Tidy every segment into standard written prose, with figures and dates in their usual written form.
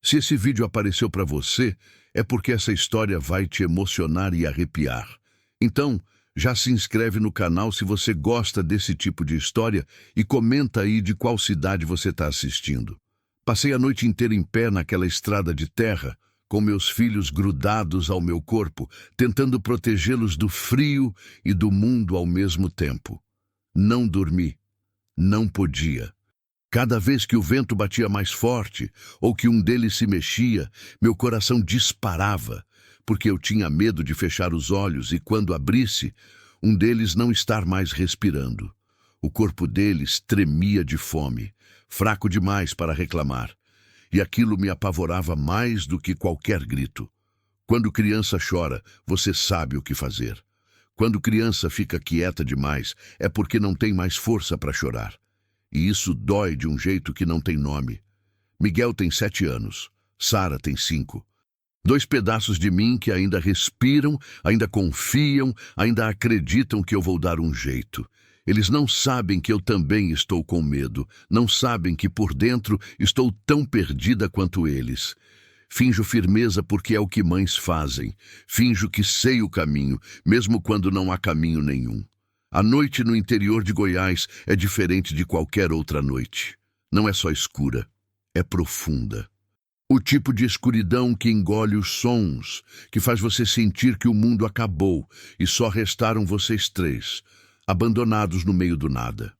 Se esse vídeo apareceu para você, é porque essa história vai te emocionar e arrepiar. Então, já se inscreve no canal se você gosta desse tipo de história e comenta aí de qual cidade você está assistindo. Passei a noite inteira em pé naquela estrada de terra, com meus filhos grudados ao meu corpo, tentando protegê-los do frio e do mundo ao mesmo tempo. Não dormi. Não podia. Cada vez que o vento batia mais forte ou que um deles se mexia, meu coração disparava, porque eu tinha medo de fechar os olhos e, quando abrisse, um deles não estar mais respirando. O corpo deles tremia de fome, fraco demais para reclamar, e aquilo me apavorava mais do que qualquer grito. Quando criança chora, você sabe o que fazer. Quando criança fica quieta demais, é porque não tem mais força para chorar. E isso dói de um jeito que não tem nome. Miguel tem 7 anos, Sara tem 5. 2 pedaços de mim que ainda respiram, ainda confiam, ainda acreditam que eu vou dar um jeito. Eles não sabem que eu também estou com medo, não sabem que por dentro estou tão perdida quanto eles. Finjo firmeza porque é o que mães fazem. Finjo que sei o caminho, mesmo quando não há caminho nenhum. A noite no interior de Goiás é diferente de qualquer outra noite. Não é só escura, é profunda. O tipo de escuridão que engole os sons, que faz você sentir que o mundo acabou e só restaram vocês 3, abandonados no meio do nada.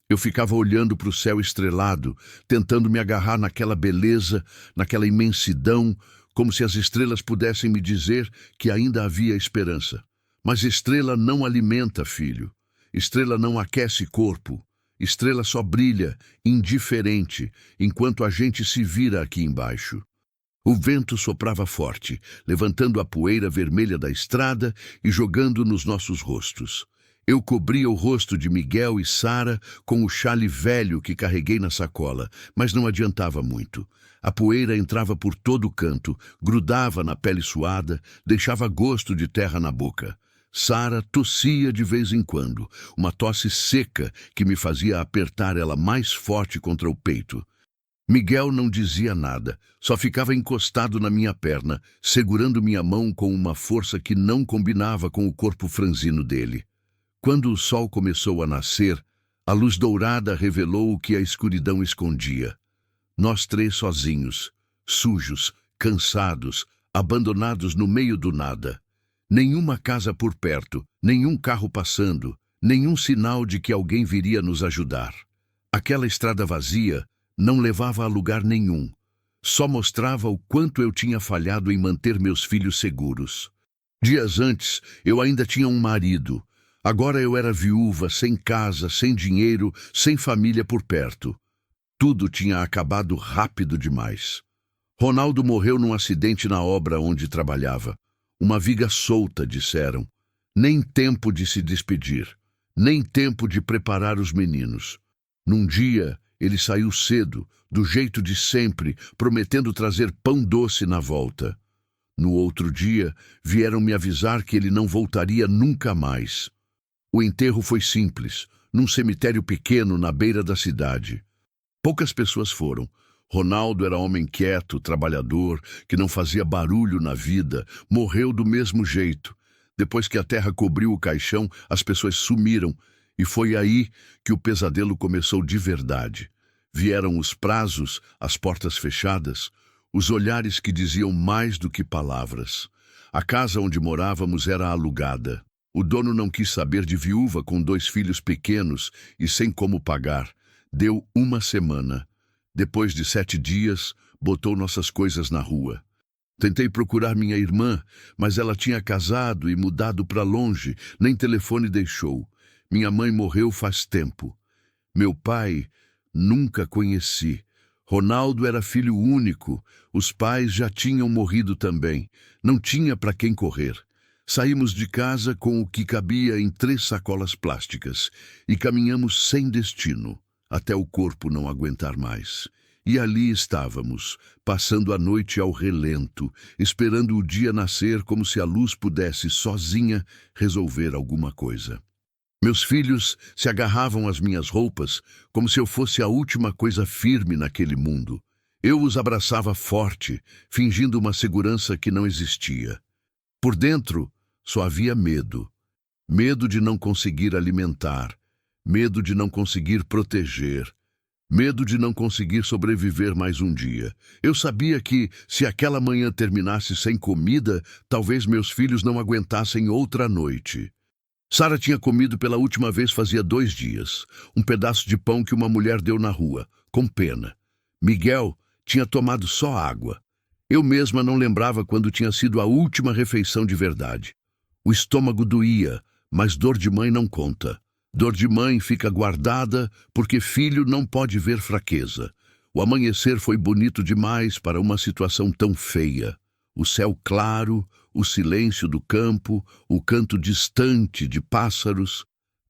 Eu ficava olhando para o céu estrelado, tentando me agarrar naquela beleza, naquela imensidão, como se as estrelas pudessem me dizer que ainda havia esperança. Mas estrela não alimenta, filho. Estrela não aquece corpo. Estrela só brilha, indiferente, enquanto a gente se vira aqui embaixo. O vento soprava forte, levantando a poeira vermelha da estrada e jogando nos nossos rostos. Eu cobria o rosto de Miguel e Sara com o xale velho que carreguei na sacola, mas não adiantava muito. A poeira entrava por todo canto, grudava na pele suada, deixava gosto de terra na boca. Sara tossia de vez em quando, uma tosse seca que me fazia apertar ela mais forte contra o peito. Miguel não dizia nada, só ficava encostado na minha perna, segurando minha mão com uma força que não combinava com o corpo franzino dele. Quando o sol começou a nascer, a luz dourada revelou o que a escuridão escondia. Nós 3 sozinhos, sujos, cansados, abandonados no meio do nada. Nenhuma casa por perto, nenhum carro passando, nenhum sinal de que alguém viria nos ajudar. Aquela estrada vazia não levava a lugar nenhum. Só mostrava o quanto eu tinha falhado em manter meus filhos seguros. Dias antes, eu ainda tinha um marido. Agora eu era viúva, sem casa, sem dinheiro, sem família por perto. Tudo tinha acabado rápido demais. Ronaldo morreu num acidente na obra onde trabalhava. Uma viga solta, disseram. Nem tempo de se despedir, nem tempo de preparar os meninos. Num dia, ele saiu cedo, do jeito de sempre, prometendo trazer pão doce na volta. No outro dia, vieram me avisar que ele não voltaria nunca mais. O enterro foi simples, num cemitério pequeno na beira da cidade. Poucas pessoas foram. Ronaldo era homem quieto, trabalhador, que não fazia barulho na vida, morreu do mesmo jeito. Depois que a terra cobriu o caixão, as pessoas sumiram, e foi aí que o pesadelo começou de verdade. Vieram os prazos, as portas fechadas, os olhares que diziam mais do que palavras. A casa onde morávamos era alugada. O dono não quis saber de viúva com 2 filhos pequenos e sem como pagar. Deu 1 semana. Depois de 7 dias, botou nossas coisas na rua. Tentei procurar minha irmã, mas ela tinha casado e mudado para longe, nem telefone deixou. Minha mãe morreu faz tempo. Meu pai nunca conheci. Ronaldo era filho único, os pais já tinham morrido também. Não tinha para quem correr. Saímos de casa com o que cabia em 3 sacolas plásticas e caminhamos sem destino, até o corpo não aguentar mais. E ali estávamos, passando a noite ao relento, esperando o dia nascer como se a luz pudesse, sozinha, resolver alguma coisa. Meus filhos se agarravam às minhas roupas como se eu fosse a última coisa firme naquele mundo. Eu os abraçava forte, fingindo uma segurança que não existia. Por dentro, só havia medo. Medo de não conseguir alimentar, medo de não conseguir proteger, medo de não conseguir sobreviver mais um dia. Eu sabia que, se aquela manhã terminasse sem comida, talvez meus filhos não aguentassem outra noite. Sara tinha comido pela última vez fazia 2 dias, um pedaço de pão que uma mulher deu na rua, com pena. Miguel tinha tomado só água. Eu mesma não lembrava quando tinha sido a última refeição de verdade. O estômago doía, mas dor de mãe não conta. Dor de mãe fica guardada porque filho não pode ver fraqueza. O amanhecer foi bonito demais para uma situação tão feia. O céu claro, o silêncio do campo, o canto distante de pássaros,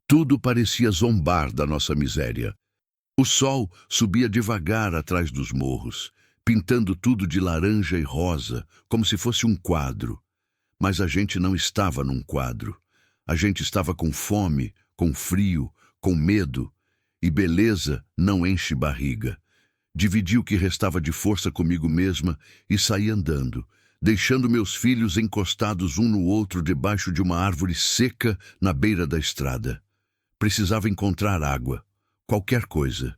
tudo parecia zombar da nossa miséria. O sol subia devagar atrás dos morros, pintando tudo de laranja e rosa, como se fosse um quadro. Mas a gente não estava num quadro. A gente estava com fome, com frio, com medo, e beleza não enche barriga. Dividi o que restava de força comigo mesma e saí andando, deixando meus filhos encostados um no outro debaixo de uma árvore seca na beira da estrada. Precisava encontrar água, qualquer coisa.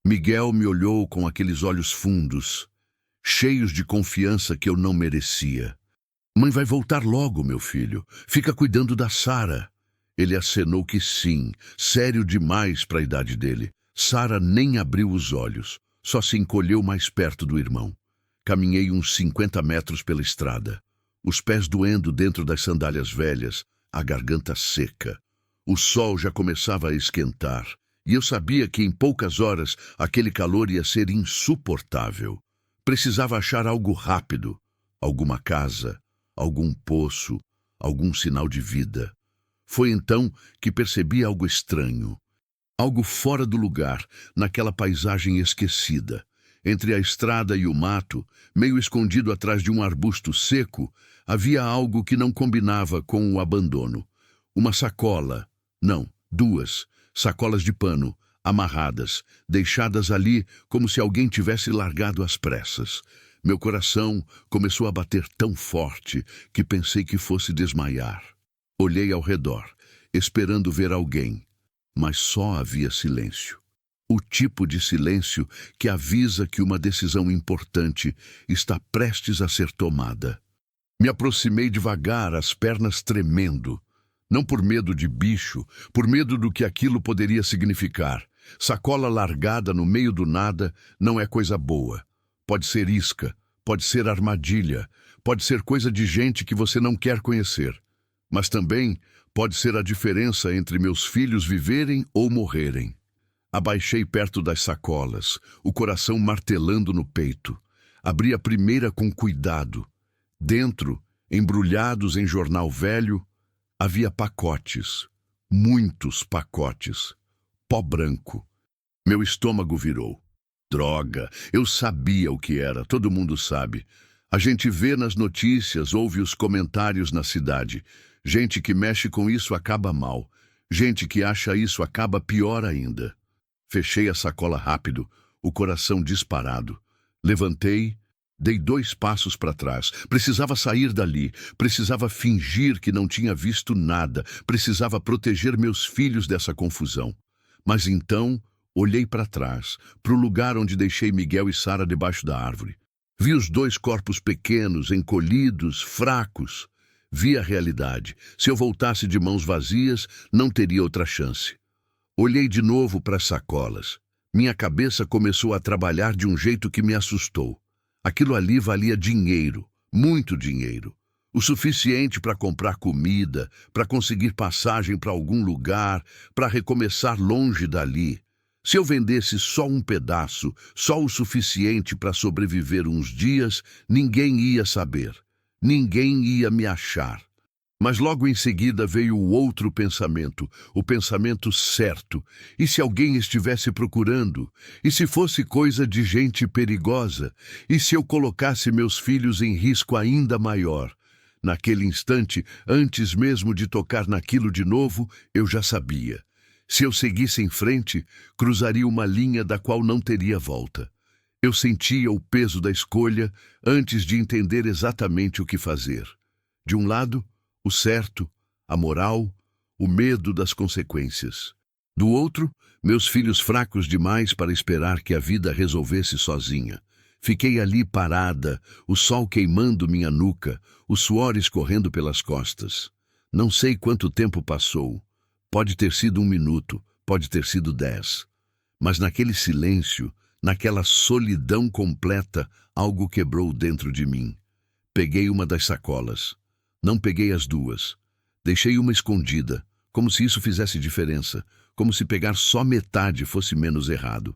Miguel me olhou com aqueles olhos fundos, cheios de confiança que eu não merecia. Mãe vai voltar logo, meu filho. Fica cuidando da Sara. Ele acenou que sim, sério demais para a idade dele. Sara nem abriu os olhos, só se encolheu mais perto do irmão. Caminhei uns 50 metros pela estrada, os pés doendo dentro das sandálias velhas, a garganta seca. O sol já começava a esquentar, e eu sabia que em poucas horas aquele calor ia ser insuportável. Precisava achar algo rápido, alguma casa, algum poço, algum sinal de vida. Foi então que percebi algo estranho, algo fora do lugar, naquela paisagem esquecida. Entre a estrada e o mato, meio escondido atrás de um arbusto seco, havia algo que não combinava com o abandono. Uma sacola, não, 2 sacolas de pano, amarradas, deixadas ali como se alguém tivesse largado às pressas. Meu coração começou a bater tão forte que pensei que fosse desmaiar. Olhei ao redor, esperando ver alguém, mas só havia silêncio. O tipo de silêncio que avisa que uma decisão importante está prestes a ser tomada. Me aproximei devagar, as pernas tremendo. Não por medo de bicho, por medo do que aquilo poderia significar. Sacola largada no meio do nada não é coisa boa. Pode ser isca, pode ser armadilha, pode ser coisa de gente que você não quer conhecer. Mas também pode ser a diferença entre meus filhos viverem ou morrerem. Abaixei perto das sacolas, o coração martelando no peito. Abri a primeira com cuidado. Dentro, embrulhados em jornal velho, havia pacotes, muitos pacotes, pó branco. Meu estômago virou. Droga, eu sabia o que era, todo mundo sabe. A gente vê nas notícias, ouve os comentários na cidade. Gente que mexe com isso acaba mal. Gente que acha isso acaba pior ainda. Fechei a sacola rápido, o coração disparado. Levantei, dei 2 passos para trás. Precisava sair dali, precisava fingir que não tinha visto nada, precisava proteger meus filhos dessa confusão. Mas então, olhei para trás, para o lugar onde deixei Miguel e Sara debaixo da árvore. Vi os 2 corpos pequenos, encolhidos, fracos. Vi a realidade. Se eu voltasse de mãos vazias, não teria outra chance. Olhei de novo para as sacolas. Minha cabeça começou a trabalhar de um jeito que me assustou. Aquilo ali valia dinheiro, muito dinheiro. O suficiente para comprar comida, para conseguir passagem para algum lugar, para recomeçar longe dali. Se eu vendesse só um pedaço, só o suficiente para sobreviver uns dias, ninguém ia saber. Ninguém ia me achar. Mas logo em seguida veio o outro pensamento, o pensamento certo. E se alguém estivesse procurando? E se fosse coisa de gente perigosa? E se eu colocasse meus filhos em risco ainda maior? Naquele instante, antes mesmo de tocar naquilo de novo, eu já sabia. Se eu seguisse em frente, cruzaria uma linha da qual não teria volta. Eu sentia o peso da escolha antes de entender exatamente o que fazer. De um lado, o certo, a moral, o medo das consequências. Do outro, meus filhos fracos demais para esperar que a vida resolvesse sozinha. Fiquei ali parada, o sol queimando minha nuca, o suor escorrendo pelas costas. Não sei quanto tempo passou. Pode ter sido 1 minuto, pode ter sido 10. Mas naquele silêncio, naquela solidão completa, algo quebrou dentro de mim. Peguei uma das sacolas. Não peguei as duas. Deixei uma escondida, como se isso fizesse diferença, como se pegar só metade fosse menos errado.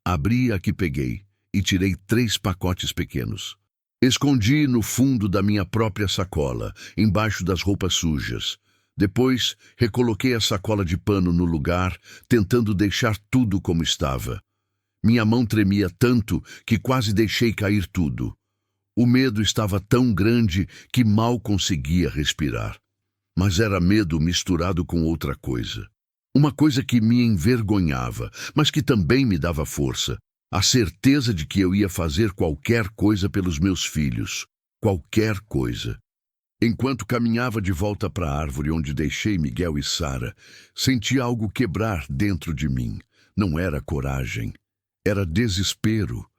Abri a que peguei e tirei 3 pacotes pequenos. Escondi no fundo da minha própria sacola, embaixo das roupas sujas. Depois, recoloquei a sacola de pano no lugar, tentando deixar tudo como estava. Minha mão tremia tanto que quase deixei cair tudo. O medo estava tão grande que mal conseguia respirar. Mas era medo misturado com outra coisa. Uma coisa que me envergonhava, mas que também me dava força. A certeza de que eu ia fazer qualquer coisa pelos meus filhos. Qualquer coisa. Enquanto caminhava de volta para a árvore onde deixei Miguel e Sara, senti algo quebrar dentro de mim. Não era coragem. Era desespero.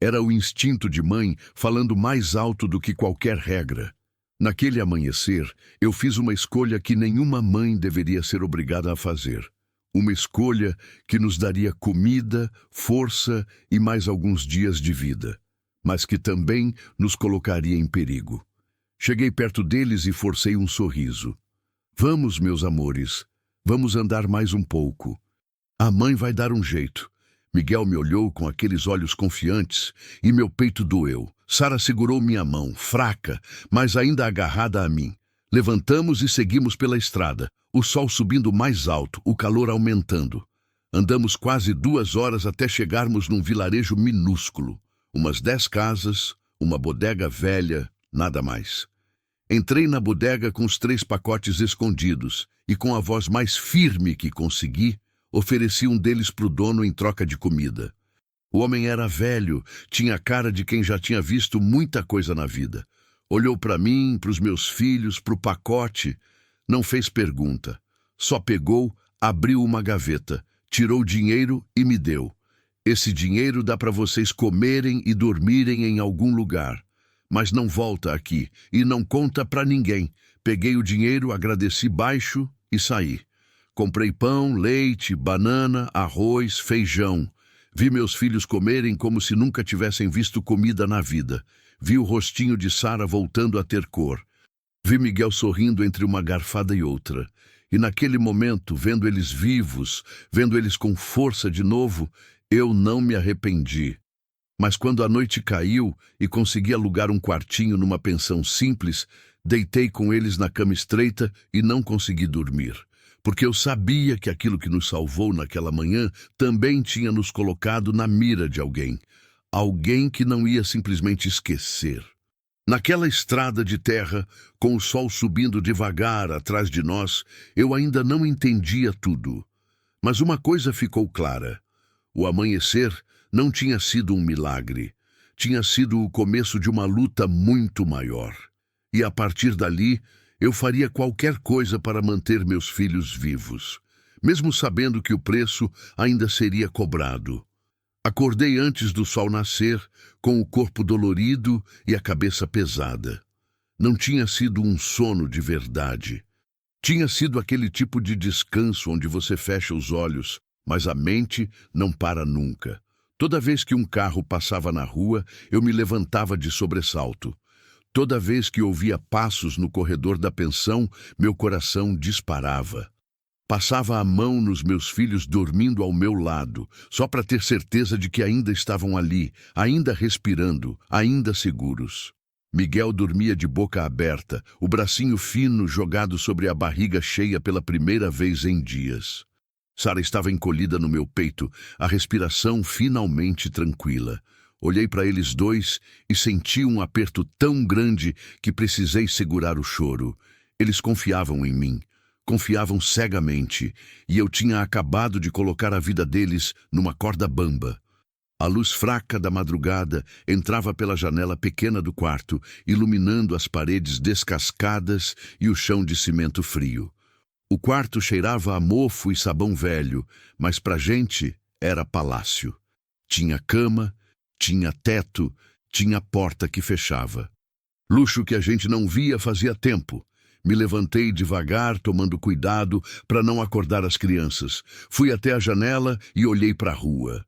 Era o instinto de mãe falando mais alto do que qualquer regra. Naquele amanhecer, eu fiz uma escolha que nenhuma mãe deveria ser obrigada a fazer. Uma escolha que nos daria comida, força e mais alguns dias de vida, mas que também nos colocaria em perigo. Cheguei perto deles e forcei um sorriso. Vamos, meus amores, vamos andar mais um pouco. A mãe vai dar um jeito. Miguel me olhou com aqueles olhos confiantes e meu peito doeu. Sara segurou minha mão, fraca, mas ainda agarrada a mim. Levantamos e seguimos pela estrada, o sol subindo mais alto, o calor aumentando. Andamos quase 2 horas até chegarmos num vilarejo minúsculo. Umas 10 casas, uma bodega velha, nada mais. Entrei na bodega com os 3 pacotes escondidos e, com a voz mais firme que consegui, ofereci um deles para o dono em troca de comida. O homem era velho, tinha a cara de quem já tinha visto muita coisa na vida. Olhou para mim, para os meus filhos, para o pacote. Não fez pergunta. Só pegou, abriu uma gaveta, tirou dinheiro e me deu. Esse dinheiro dá para vocês comerem e dormirem em algum lugar. Mas não volta aqui e não conta para ninguém. Peguei o dinheiro, agradeci baixo e saí. Comprei pão, leite, banana, arroz, feijão. Vi meus filhos comerem como se nunca tivessem visto comida na vida. Vi o rostinho de Sara voltando a ter cor. Vi Miguel sorrindo entre uma garfada e outra. E naquele momento, vendo eles vivos, vendo eles com força de novo, eu não me arrependi. Mas quando a noite caiu e consegui alugar um quartinho numa pensão simples, deitei com eles na cama estreita e não consegui dormir. Porque eu sabia que aquilo que nos salvou naquela manhã também tinha nos colocado na mira de alguém. Alguém que não ia simplesmente esquecer. Naquela estrada de terra, com o sol subindo devagar atrás de nós, eu ainda não entendia tudo. Mas uma coisa ficou clara. O amanhecer não tinha sido um milagre. Tinha sido o começo de uma luta muito maior. E a partir dali, eu faria qualquer coisa para manter meus filhos vivos, mesmo sabendo que o preço ainda seria cobrado. Acordei antes do sol nascer, com o corpo dolorido e a cabeça pesada. Não tinha sido um sono de verdade. Tinha sido aquele tipo de descanso onde você fecha os olhos, mas a mente não para nunca. Toda vez que um carro passava na rua, eu me levantava de sobressalto. Toda vez que ouvia passos no corredor da pensão, meu coração disparava. Passava a mão nos meus filhos dormindo ao meu lado, só para ter certeza de que ainda estavam ali, ainda respirando, ainda seguros. Miguel dormia de boca aberta, o bracinho fino jogado sobre a barriga cheia pela primeira vez em dias. Sara estava encolhida no meu peito, a respiração finalmente tranquila. Olhei para eles dois e senti um aperto tão grande que precisei segurar o choro. Eles confiavam em mim, confiavam cegamente, e eu tinha acabado de colocar a vida deles numa corda bamba. A luz fraca da madrugada entrava pela janela pequena do quarto, iluminando as paredes descascadas e o chão de cimento frio. O quarto cheirava a mofo e sabão velho, mas pra gente era palácio. Tinha cama, tinha teto, tinha porta que fechava. Luxo que a gente não via fazia tempo. Me levantei devagar, tomando cuidado para não acordar as crianças. Fui até a janela e olhei para a rua.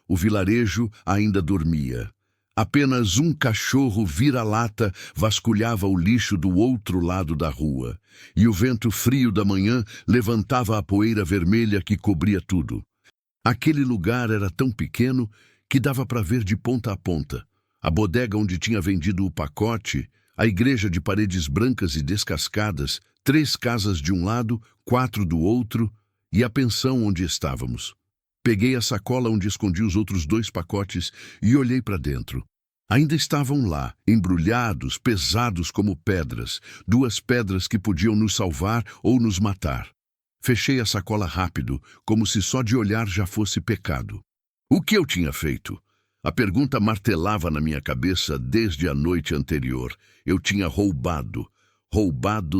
O vilarejo ainda dormia. Apenas um cachorro vira-lata vasculhava o lixo do outro lado da rua, e o vento frio da manhã levantava a poeira vermelha que cobria tudo. Aquele lugar era tão pequeno que dava para ver de ponta a ponta. A bodega onde tinha vendido o pacote, a igreja de paredes brancas e descascadas, 3 casas de um lado, 4 do outro, e a pensão onde estávamos. Peguei a sacola onde escondi os outros 2 pacotes e olhei para dentro. Ainda estavam lá, embrulhados, pesados como pedras, 2 pedras que podiam nos salvar ou nos matar. Fechei a sacola rápido, como se só de olhar já fosse pecado. O que eu tinha feito? A pergunta martelava na minha cabeça desde a noite anterior. Eu tinha roubado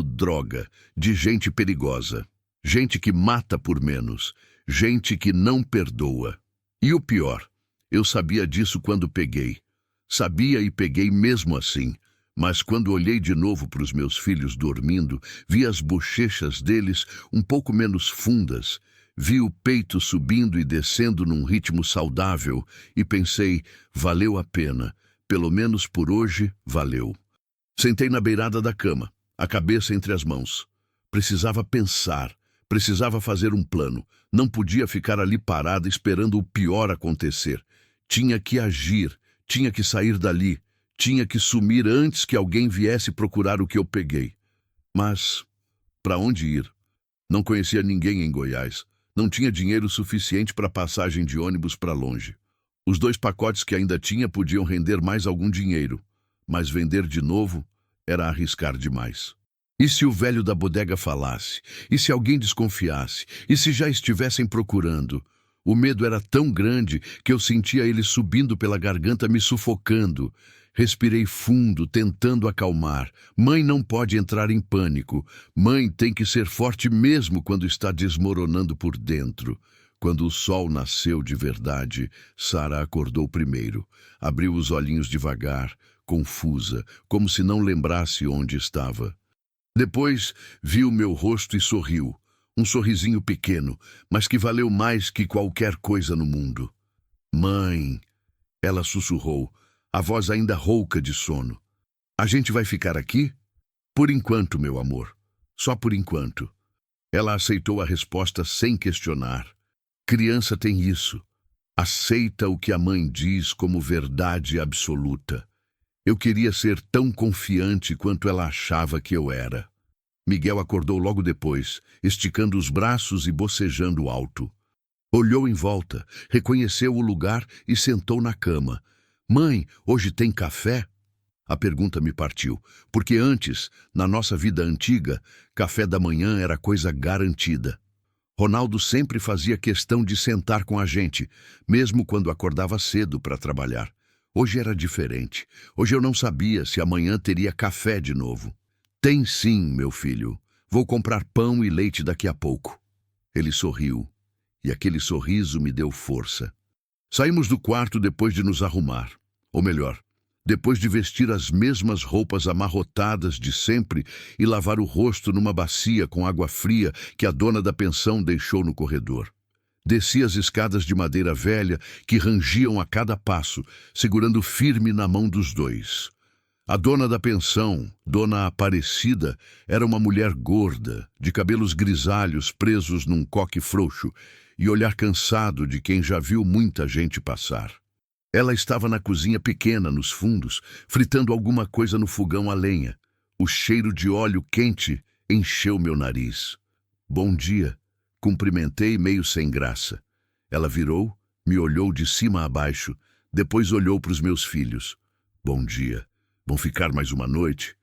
droga de gente perigosa, gente que mata por menos, gente que não perdoa. E o pior, eu sabia disso quando peguei. Sabia e peguei mesmo assim. Mas quando olhei de novo para os meus filhos dormindo, vi as bochechas deles um pouco menos fundas, vi o peito subindo e descendo num ritmo saudável e pensei, valeu a pena, pelo menos por hoje valeu. Sentei na beirada da cama, a cabeça entre as mãos. Precisava pensar, precisava fazer um plano, não podia ficar ali parada esperando o pior acontecer. Tinha que agir, tinha que sair dali. Tinha que sumir antes que alguém viesse procurar o que eu peguei. Mas, para onde ir? Não conhecia ninguém em Goiás. Não tinha dinheiro suficiente para passagem de ônibus para longe. Os 2 pacotes que ainda tinha podiam render mais algum dinheiro. Mas vender de novo era arriscar demais. E se o velho da bodega falasse? E se alguém desconfiasse? E se já estivessem procurando? O medo era tão grande que eu sentia ele subindo pela garganta, me sufocando. Respirei fundo, tentando acalmar. Mãe não pode entrar em pânico. Mãe tem que ser forte mesmo quando está desmoronando por dentro. Quando o sol nasceu de verdade, Sara acordou primeiro. Abriu os olhinhos devagar, confusa, como se não lembrasse onde estava. Depois viu meu rosto e sorriu. Um sorrisinho pequeno, mas que valeu mais que qualquer coisa no mundo. Mãe, ela sussurrou, a voz ainda rouca de sono. A gente vai ficar aqui? Por enquanto, meu amor. Só por enquanto. Ela aceitou a resposta sem questionar. Criança tem isso. Aceita o que a mãe diz como verdade absoluta. Eu queria ser tão confiante quanto ela achava que eu era. Miguel acordou logo depois, esticando os braços e bocejando alto. Olhou em volta, reconheceu o lugar e sentou na cama. Mãe, hoje tem café? A pergunta me partiu, porque antes, na nossa vida antiga, café da manhã era coisa garantida. Ronaldo sempre fazia questão de sentar com a gente, mesmo quando acordava cedo para trabalhar. Hoje era diferente. Hoje eu não sabia se amanhã teria café de novo. Tem sim, meu filho. Vou comprar pão e leite daqui a pouco. Ele sorriu, e aquele sorriso me deu força. Saímos do quarto depois de nos arrumar. Ou melhor, depois de vestir as mesmas roupas amarrotadas de sempre e lavar o rosto numa bacia com água fria que a dona da pensão deixou no corredor. Desci as escadas de madeira velha que rangiam a cada passo, segurando firme na mão dos 2. A dona da pensão, Dona Aparecida, era uma mulher gorda, de cabelos grisalhos presos num coque frouxo e olhar cansado de quem já viu muita gente passar. Ela estava na cozinha pequena, nos fundos, fritando alguma coisa no fogão a lenha. O cheiro de óleo quente encheu meu nariz. Bom dia, cumprimentei meio sem graça. Ela virou, me olhou de cima a baixo, depois olhou para os meus filhos. Bom dia, vão ficar mais uma noite?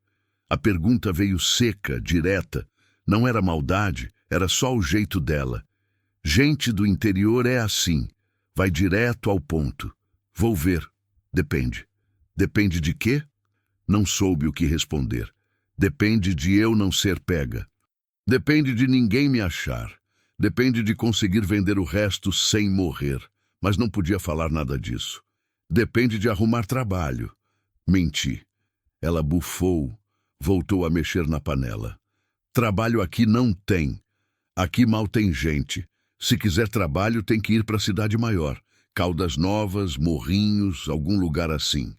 A pergunta veio seca, direta. Não era maldade, era só o jeito dela. Gente do interior é assim, vai direto ao ponto. Vou ver. Depende. Depende de quê? Não soube o que responder. Depende de eu não ser pega. Depende de ninguém me achar. Depende de conseguir vender o resto sem morrer. Mas não podia falar nada disso. Depende de arrumar trabalho. Menti. Ela bufou, voltou a mexer na panela. Trabalho aqui não tem. Aqui mal tem gente. Se quiser trabalho, tem que ir para a cidade maior. Caldas Novas, Morrinhos, algum lugar assim.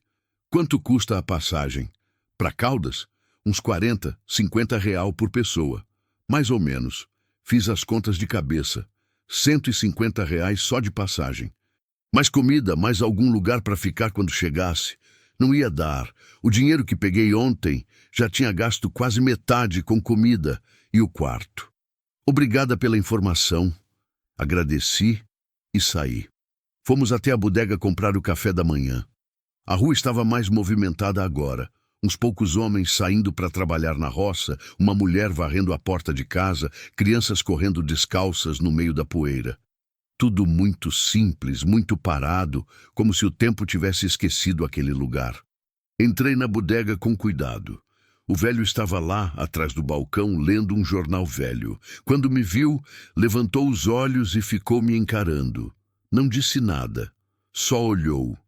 Quanto custa a passagem? Para Caldas? Uns 40, 50 real por pessoa. Mais ou menos. Fiz as contas de cabeça. 150 reais só de passagem. Mais comida, mais algum lugar para ficar quando chegasse. Não ia dar. O dinheiro que peguei ontem já tinha gasto quase metade com comida e o quarto. Obrigada pela informação. Agradeci e saí. Fomos até a bodega comprar o café da manhã. A rua estava mais movimentada agora. Uns poucos homens saindo para trabalhar na roça, uma mulher varrendo a porta de casa, crianças correndo descalças no meio da poeira. Tudo muito simples, muito parado, como se o tempo tivesse esquecido aquele lugar. Entrei na bodega com cuidado. O velho estava lá, atrás do balcão, lendo um jornal velho. Quando me viu, levantou os olhos e ficou me encarando. Não disse nada, só olhou.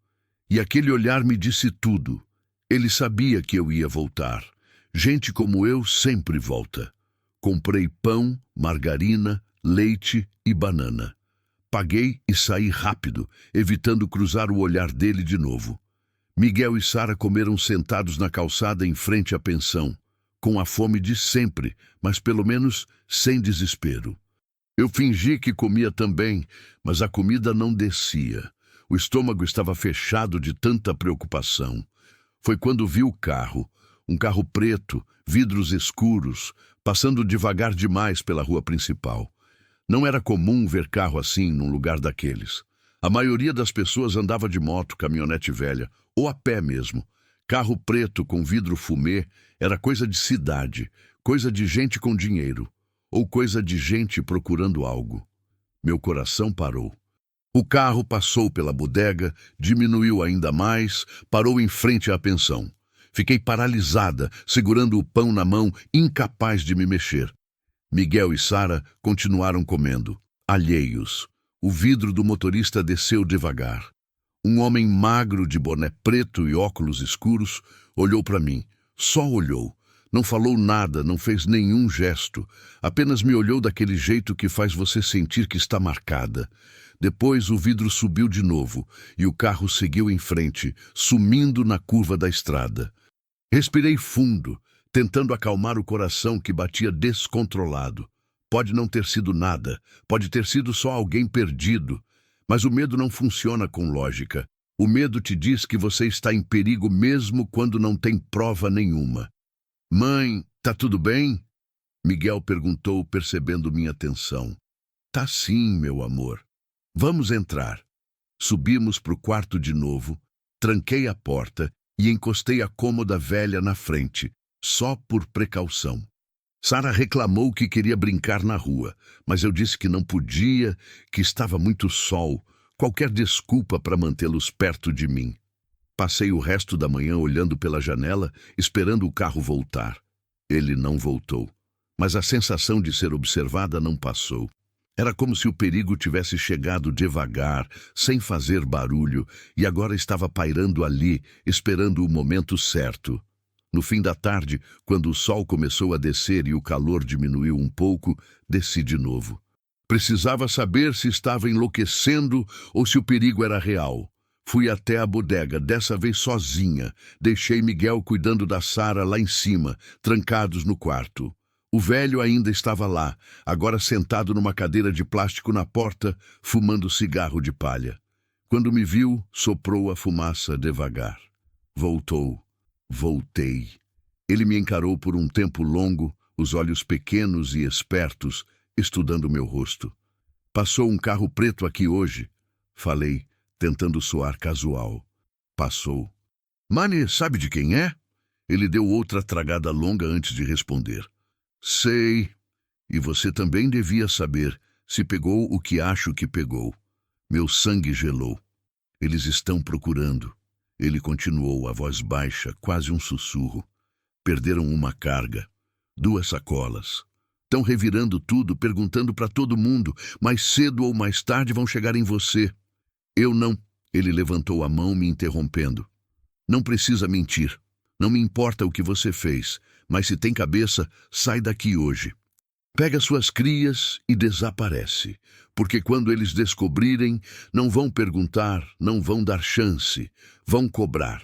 E aquele olhar me disse tudo. Ele sabia que eu ia voltar. Gente como eu sempre volta. Comprei pão, margarina, leite e banana. Paguei e saí rápido, evitando cruzar o olhar dele de novo. Miguel e Sara comeram sentados na calçada em frente à pensão, com a fome de sempre, mas pelo menos sem desespero. Eu fingi que comia também, mas a comida não descia. O estômago estava fechado de tanta preocupação. Foi quando vi o carro, um carro preto, vidros escuros, passando devagar demais pela rua principal. Não era comum ver carro assim num lugar daqueles. A maioria das pessoas andava de moto, caminhonete velha, ou a pé mesmo. Carro preto com vidro fumê era coisa de cidade, coisa de gente com dinheiro, ou coisa de gente procurando algo. Meu coração parou. O carro passou pela bodega, diminuiu ainda mais, parou em frente à pensão. Fiquei paralisada, segurando o pão na mão, incapaz de me mexer. Miguel e Sara continuaram comendo, alheios. O vidro do motorista desceu devagar. Um homem magro de boné preto e óculos escuros olhou para mim. Só olhou. Não falou nada, não fez nenhum gesto. Apenas me olhou daquele jeito que faz você sentir que está marcada. Depois o vidro subiu de novo e o carro seguiu em frente, sumindo na curva da estrada. Respirei fundo, tentando acalmar o coração que batia descontrolado. Pode não ter sido nada, pode ter sido só alguém perdido. Mas o medo não funciona com lógica. O medo te diz que você está em perigo mesmo quando não tem prova nenhuma. Mãe, tá tudo bem? Miguel perguntou, percebendo minha tensão. Tá sim, meu amor. Vamos entrar. Subimos para o quarto de novo, tranquei a porta e encostei a cômoda velha na frente, só por precaução. Sara reclamou que queria brincar na rua, mas eu disse que não podia, que estava muito sol, qualquer desculpa para mantê-los perto de mim. Passei o resto da manhã olhando pela janela, esperando o carro voltar. Ele não voltou, mas a sensação de ser observada não passou. Era como se o perigo tivesse chegado devagar, sem fazer barulho, e agora estava pairando ali, esperando o momento certo. No fim da tarde, quando o sol começou a descer e o calor diminuiu um pouco, desci de novo. Precisava saber se estava enlouquecendo ou se o perigo era real. Fui até a bodega, dessa vez sozinha. Deixei Miguel cuidando da Sara lá em cima, trancados no quarto. O velho ainda estava lá, agora sentado numa cadeira de plástico na porta, fumando cigarro de palha. Quando me viu, soprou a fumaça devagar. Voltou. Voltei. Ele me encarou por um tempo longo, os olhos pequenos e espertos, estudando meu rosto. Passou um carro preto aqui hoje, falei, tentando soar casual. Passou. Mani, sabe de quem é? Ele deu outra tragada longa antes de responder. Sei. E você também devia saber, se pegou o que acho que pegou. Meu sangue gelou. Eles estão procurando. Ele continuou, a voz baixa, quase um sussurro. Perderam uma carga, 2 sacolas. Estão revirando tudo, perguntando para todo mundo. Mais cedo ou mais tarde vão chegar em você. Eu não. Ele levantou a mão, me interrompendo. Não precisa mentir. Não me importa o que você fez, mas se tem cabeça, sai daqui hoje. Pega suas crias e desaparece, porque quando eles descobrirem, não vão perguntar, não vão dar chance, vão cobrar.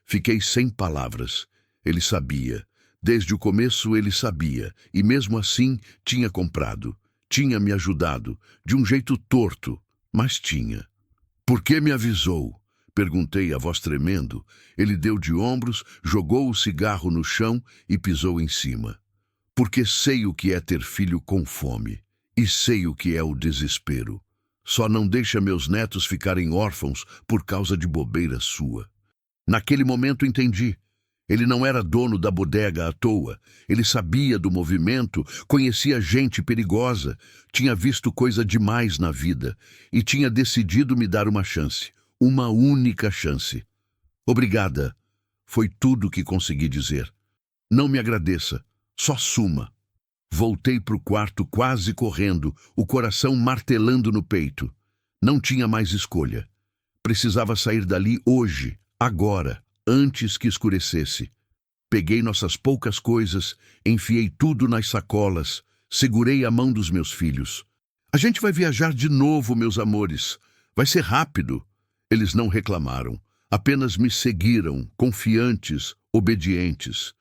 Fiquei sem palavras. Ele sabia. Desde o começo ele sabia, e mesmo assim tinha comprado. Tinha me ajudado, de um jeito torto, mas tinha. Por que me avisou? Perguntei, a voz tremendo. Ele deu de ombros, jogou o cigarro no chão e pisou em cima. Porque sei o que é ter filho com fome, e sei o que é o desespero. Só não deixa meus netos ficarem órfãos por causa de bobeira sua. Naquele momento entendi. Ele não era dono da bodega à toa. Ele sabia do movimento, conhecia gente perigosa, tinha visto coisa demais na vida e tinha decidido me dar uma chance. Uma única chance. Obrigada. Foi tudo o que consegui dizer. Não me agradeça. Só suma. Voltei para o quarto quase correndo, o coração martelando no peito. Não tinha mais escolha. Precisava sair dali hoje, agora, antes que escurecesse. Peguei nossas poucas coisas, enfiei tudo nas sacolas, segurei a mão dos meus filhos. A gente vai viajar de novo, meus amores. Vai ser rápido. Eles não reclamaram, apenas me seguiram, confiantes, obedientes.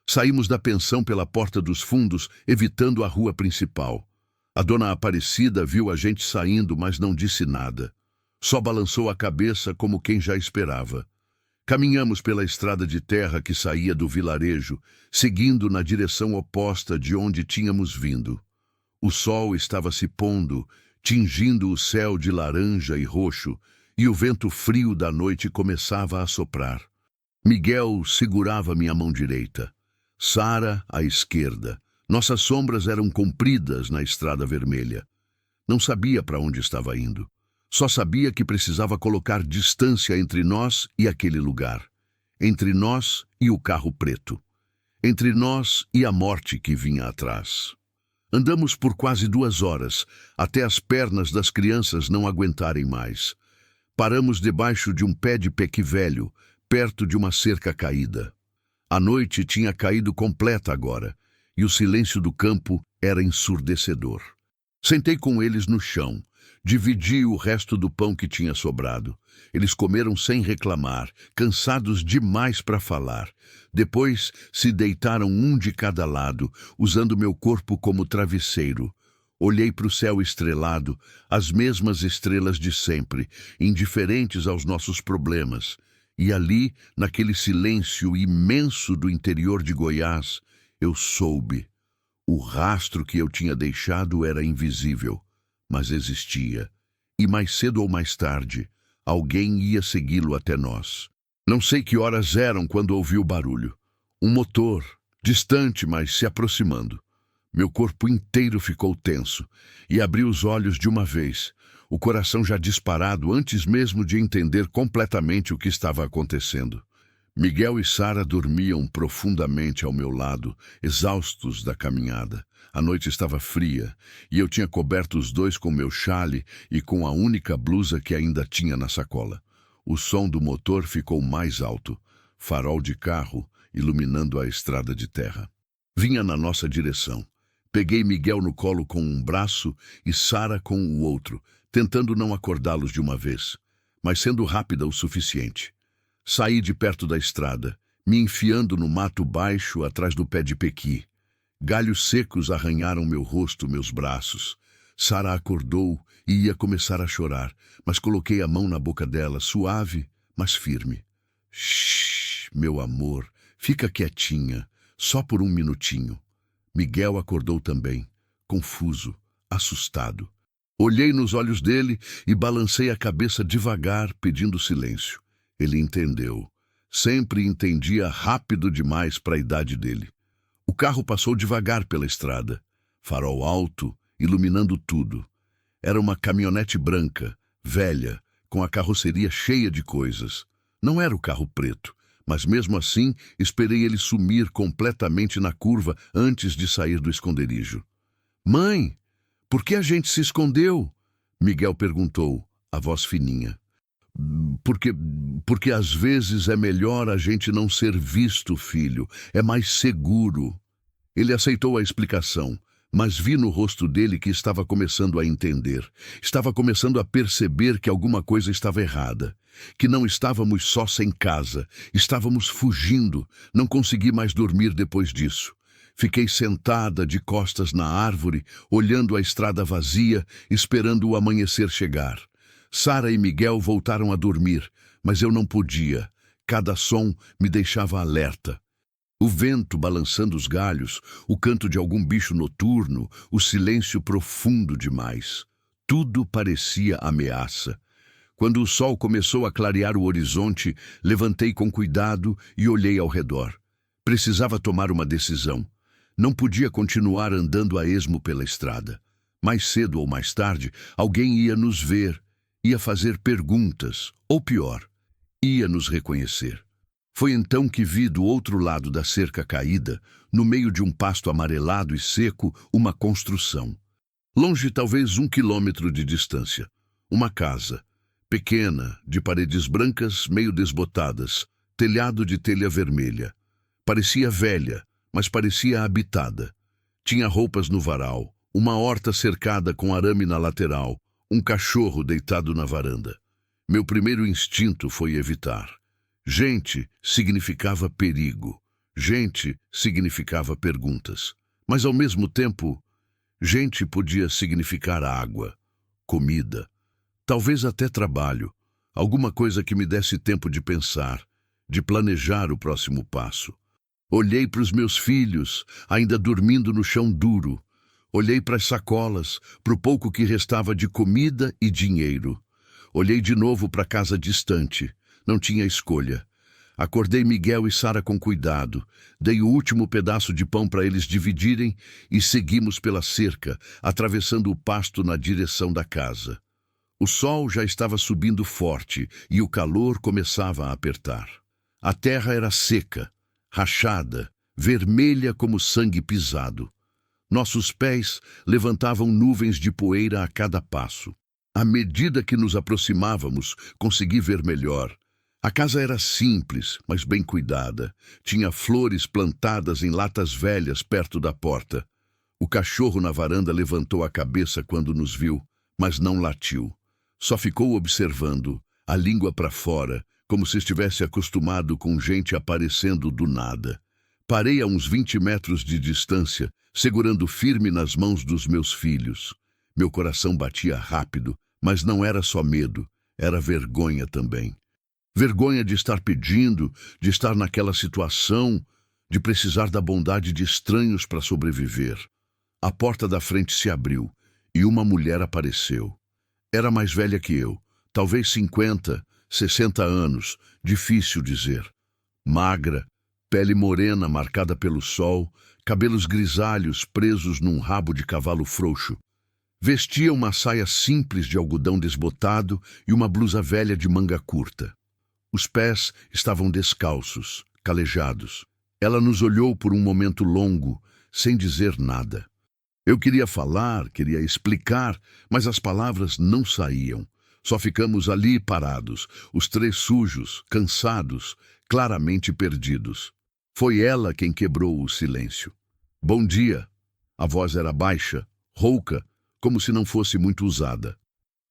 Saímos da pensão pela porta dos fundos, evitando a rua principal. A dona Aparecida viu a gente saindo, mas não disse nada. Só balançou a cabeça como quem já esperava. Caminhamos pela estrada de terra que saía do vilarejo, seguindo na direção oposta de onde tínhamos vindo. O sol estava se pondo, tingindo o céu de laranja e roxo, e o vento frio da noite começava a soprar. Miguel segurava minha mão direita. Sara, à esquerda. Nossas sombras eram compridas na estrada vermelha. Não sabia para onde estava indo. Só sabia que precisava colocar distância entre nós e aquele lugar. Entre nós e o carro preto. Entre nós e a morte que vinha atrás. Andamos por quase 2 horas, até as pernas das crianças não aguentarem mais. Paramos debaixo de um pé de pequi velho, perto de uma cerca caída. A noite tinha caído completa agora, e o silêncio do campo era ensurdecedor. Sentei com eles no chão, dividi o resto do pão que tinha sobrado. Eles comeram sem reclamar, cansados demais para falar. Depois se deitaram um de cada lado, usando meu corpo como travesseiro. Olhei para o céu estrelado, as mesmas estrelas de sempre, indiferentes aos nossos problemas. E ali, naquele silêncio imenso do interior de Goiás, eu soube. O rastro que eu tinha deixado era invisível, mas existia. E mais cedo ou mais tarde, alguém ia segui-lo até nós. Não sei que horas eram quando ouvi o barulho. Um motor, distante, mas se aproximando. Meu corpo inteiro ficou tenso e abri os olhos de uma vez, o coração já disparado antes mesmo de entender completamente o que estava acontecendo. Miguel e Sara dormiam profundamente ao meu lado, exaustos da caminhada. A noite estava fria e eu tinha coberto os dois com meu chale e com a única blusa que ainda tinha na sacola. O som do motor ficou mais alto, farol de carro iluminando a estrada de terra. Vinha na nossa direção. Peguei Miguel no colo com um braço e Sara com o outro, tentando não acordá-los de uma vez, mas sendo rápida o suficiente. Saí de perto da estrada, me enfiando no mato baixo atrás do pé de pequi. Galhos secos arranharam meu rosto, meus braços. Sara acordou e ia começar a chorar, mas coloquei a mão na boca dela, suave, mas firme. Shhh, meu amor, fica quietinha, só por um minutinho. Miguel acordou também, confuso, assustado. Olhei nos olhos dele e balancei a cabeça devagar, pedindo silêncio. Ele entendeu. Sempre entendia rápido demais para a idade dele. O carro passou devagar pela estrada. Farol alto, iluminando tudo. Era uma caminhonete branca, velha, com a carroceria cheia de coisas. Não era o carro preto, mas mesmo assim esperei ele sumir completamente na curva antes de sair do esconderijo. Mãe, por que a gente se escondeu? Miguel perguntou, a voz fininha. Porque, porque às vezes é melhor a gente não ser visto, filho. É mais seguro. Ele aceitou a explicação, mas vi no rosto dele que estava começando a entender. Estava começando a perceber que alguma coisa estava errada. Que não estávamos só sem casa. Estávamos fugindo. Não consegui mais dormir depois disso. Fiquei sentada de costas na árvore, olhando a estrada vazia, esperando o amanhecer chegar. Sara e Miguel voltaram a dormir, mas eu não podia. Cada som me deixava alerta. O vento balançando os galhos, o canto de algum bicho noturno, o silêncio profundo demais. Tudo parecia ameaça. Quando o sol começou a clarear o horizonte, levantei com cuidado e olhei ao redor. Precisava tomar uma decisão. Não podia continuar andando a esmo pela estrada. Mais cedo ou mais tarde, alguém ia nos ver, ia fazer perguntas, ou pior, ia nos reconhecer. Foi então que vi do outro lado da cerca caída, no meio de um pasto amarelado e seco, uma construção. Longe talvez 1 quilômetro de distância. Uma casa, pequena, de paredes brancas meio desbotadas, telhado de telha vermelha. Parecia velha, mas parecia habitada. Tinha roupas no varal, uma horta cercada com arame na lateral, um cachorro deitado na varanda. Meu primeiro instinto foi evitar. Gente significava perigo. Gente significava perguntas. Mas, ao mesmo tempo, gente podia significar água, comida, talvez até trabalho, alguma coisa que me desse tempo de pensar, de planejar o próximo passo. Olhei para os meus filhos, ainda dormindo no chão duro. Olhei para as sacolas, para o pouco que restava de comida e dinheiro. Olhei de novo para a casa distante. Não tinha escolha. Acordei Miguel e Sara com cuidado. Dei o último pedaço de pão para eles dividirem e seguimos pela cerca, atravessando o pasto na direção da casa. O sol já estava subindo forte e o calor começava a apertar. A terra era seca, rachada, vermelha como sangue pisado. Nossos pés levantavam nuvens de poeira a cada passo. À medida que nos aproximávamos, consegui ver melhor. A casa era simples, mas bem cuidada. Tinha flores plantadas em latas velhas perto da porta. O cachorro na varanda levantou a cabeça quando nos viu, mas não latiu. Só ficou observando, a língua para fora, como se estivesse acostumado com gente aparecendo do nada. Parei a uns 20 metros de distância, segurando firme nas mãos dos meus filhos. Meu coração batia rápido, mas não era só medo, era vergonha também. Vergonha de estar pedindo, de estar naquela situação, de precisar da bondade de estranhos para sobreviver. A porta da frente se abriu e uma mulher apareceu. Era mais velha que eu, talvez 50, 60 anos, difícil dizer. Magra, pele morena marcada pelo sol, cabelos grisalhos presos num rabo de cavalo frouxo. Vestia uma saia simples de algodão desbotado e uma blusa velha de manga curta. Os pés estavam descalços, calejados. Ela nos olhou por um momento longo, sem dizer nada. Eu queria falar, queria explicar, mas as palavras não saíam. Só ficamos ali parados, os três sujos, cansados, claramente perdidos. Foi ela quem quebrou o silêncio. Bom dia. A voz era baixa, rouca, como se não fosse muito usada.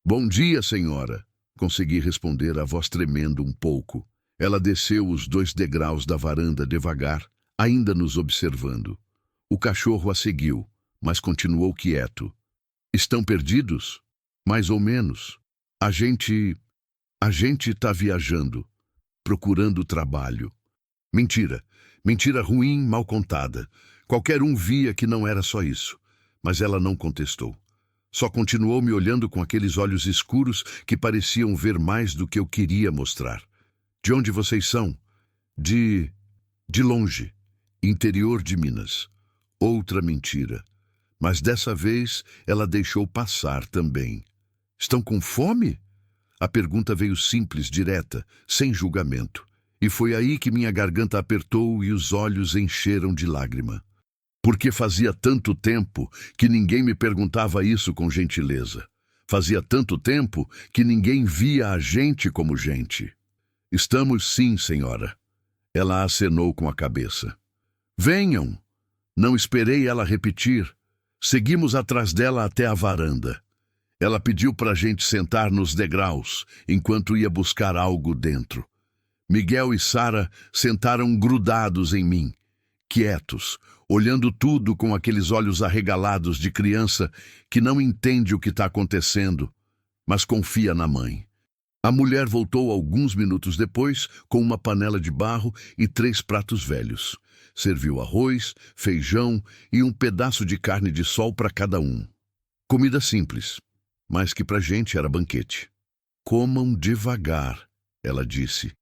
Bom dia, senhora. Consegui responder, a voz tremendo um pouco. Ela desceu os 2 degraus da varanda devagar, ainda nos observando. O cachorro a seguiu, mas continuou quieto. Estão perdidos? Mais ou menos. A gente tá viajando, procurando trabalho. Mentira. Mentira ruim, mal contada. Qualquer um via que não era só isso. Mas ela não contestou. Só continuou me olhando com aqueles olhos escuros que pareciam ver mais do que eu queria mostrar. De onde vocês são? De longe. Interior de Minas. Outra mentira. Mas dessa vez ela deixou passar também. Estão com fome? A pergunta veio simples, direta, sem julgamento. E foi aí que minha garganta apertou e os olhos encheram de lágrima. Porque fazia tanto tempo que ninguém me perguntava isso com gentileza. Fazia tanto tempo que ninguém via a gente como gente. Estamos sim, senhora. Ela acenou com a cabeça. Venham! Não esperei ela repetir. Seguimos atrás dela até a varanda. Ela pediu para a gente sentar nos degraus, enquanto ia buscar algo dentro. Miguel e Sara sentaram grudados em mim, quietos, olhando tudo com aqueles olhos arregalados de criança que não entende o que está acontecendo, mas confia na mãe. A mulher voltou alguns minutos depois com uma panela de barro e 3 pratos velhos. Serviu arroz, feijão e um pedaço de carne de sol para cada um. Comida simples, mas que pra gente era banquete. Comam devagar, ela disse,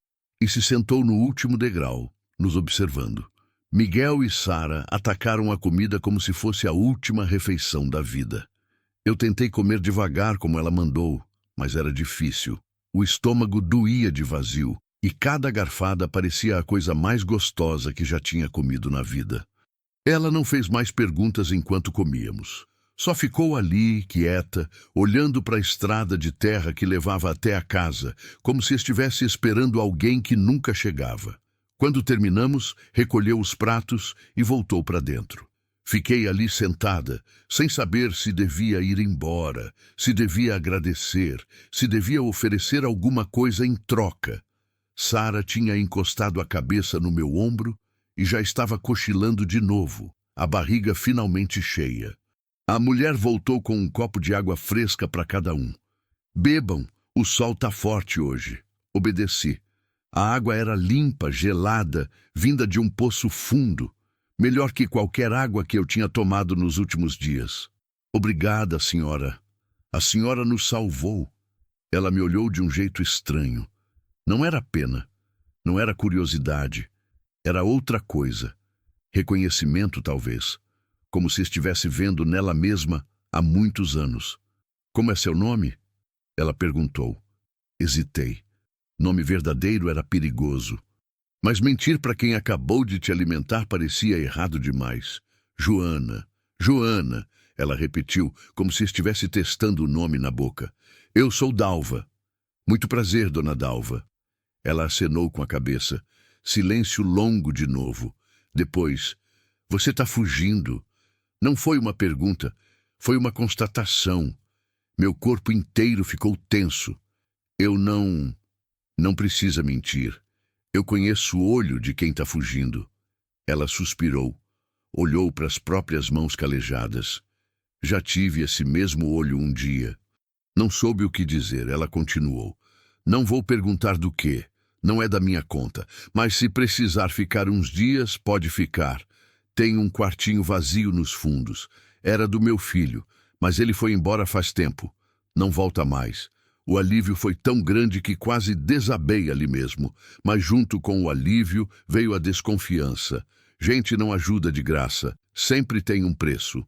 e se sentou no último degrau, nos observando. Miguel e Sara atacaram a comida como se fosse a última refeição da vida. Eu tentei comer devagar como ela mandou, mas era difícil. O estômago doía de vazio, e cada garfada parecia a coisa mais gostosa que já tinha comido na vida. Ela não fez mais perguntas enquanto comíamos. Só ficou ali, quieta, olhando para a estrada de terra que levava até a casa, como se estivesse esperando alguém que nunca chegava. Quando terminamos, recolheu os pratos e voltou para dentro. Fiquei ali sentada, sem saber se devia ir embora, se devia agradecer, se devia oferecer alguma coisa em troca. Sara tinha encostado a cabeça no meu ombro e já estava cochilando de novo, a barriga finalmente cheia. A mulher voltou com um copo de água fresca para cada um. Bebam, o sol tá forte hoje. Obedeci. A água era limpa, gelada, vinda de um poço fundo, melhor que qualquer água que eu tinha tomado nos últimos dias. Obrigada, senhora. A senhora nos salvou. Ela me olhou de um jeito estranho. Não era pena, não era curiosidade, era outra coisa. Reconhecimento, talvez. Como se estivesse vendo nela mesma há muitos anos. Como é seu nome? Ela perguntou. Hesitei. Nome verdadeiro era perigoso. Mas mentir para quem acabou de te alimentar parecia errado demais. Joana, Joana, ela repetiu, como se estivesse testando o nome na boca. Eu sou Dalva. Muito prazer, dona Dalva. Ela acenou com a cabeça. Silêncio longo de novo. Depois, você está fugindo. Não foi uma pergunta, foi uma constatação. Meu corpo inteiro ficou tenso. Eu não precisa mentir. Eu conheço o olho de quem está fugindo. Ela suspirou. Olhou para as próprias mãos calejadas. Já tive esse mesmo olho um dia. Não soube o que dizer, ela continuou. Não vou perguntar do quê. Não é da minha conta. Mas se precisar ficar uns dias, pode ficar. Tem um quartinho vazio nos fundos. Era do meu filho, mas ele foi embora faz tempo. Não volta mais. O alívio foi tão grande que quase desabei ali mesmo. Mas junto com o alívio veio a desconfiança. Gente não ajuda de graça. Sempre tem um preço.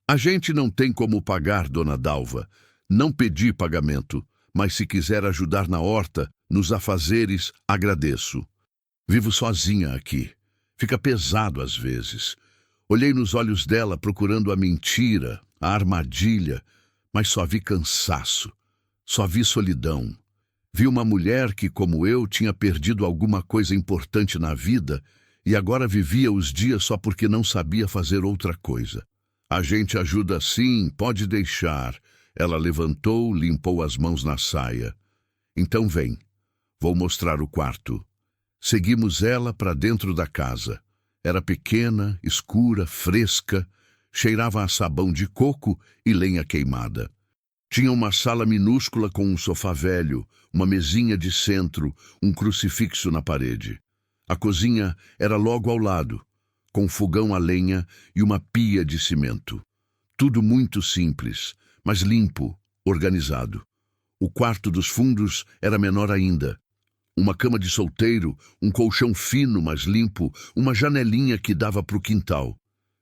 A gente não tem como pagar, dona Dalva. Não pedi pagamento, mas se quiser ajudar na horta, nos afazeres, agradeço. Vivo sozinha aqui. Fica pesado às vezes. Olhei nos olhos dela procurando a mentira, a armadilha, mas só vi cansaço, só vi solidão. Vi uma mulher que, como eu, tinha perdido alguma coisa importante na vida e agora vivia os dias só porque não sabia fazer outra coisa. A gente ajuda sim, pode deixar. Ela levantou, limpou as mãos na saia. Então vem, vou mostrar o quarto. Seguimos ela para dentro da casa. Era pequena, escura, fresca, cheirava a sabão de coco e lenha queimada. Tinha uma sala minúscula com um sofá velho, uma mesinha de centro, um crucifixo na parede. A cozinha era logo ao lado, com fogão a lenha e uma pia de cimento. Tudo muito simples, mas limpo, organizado. O quarto dos fundos era menor ainda. Uma cama de solteiro, um colchão fino, mas limpo, uma janelinha que dava para o quintal.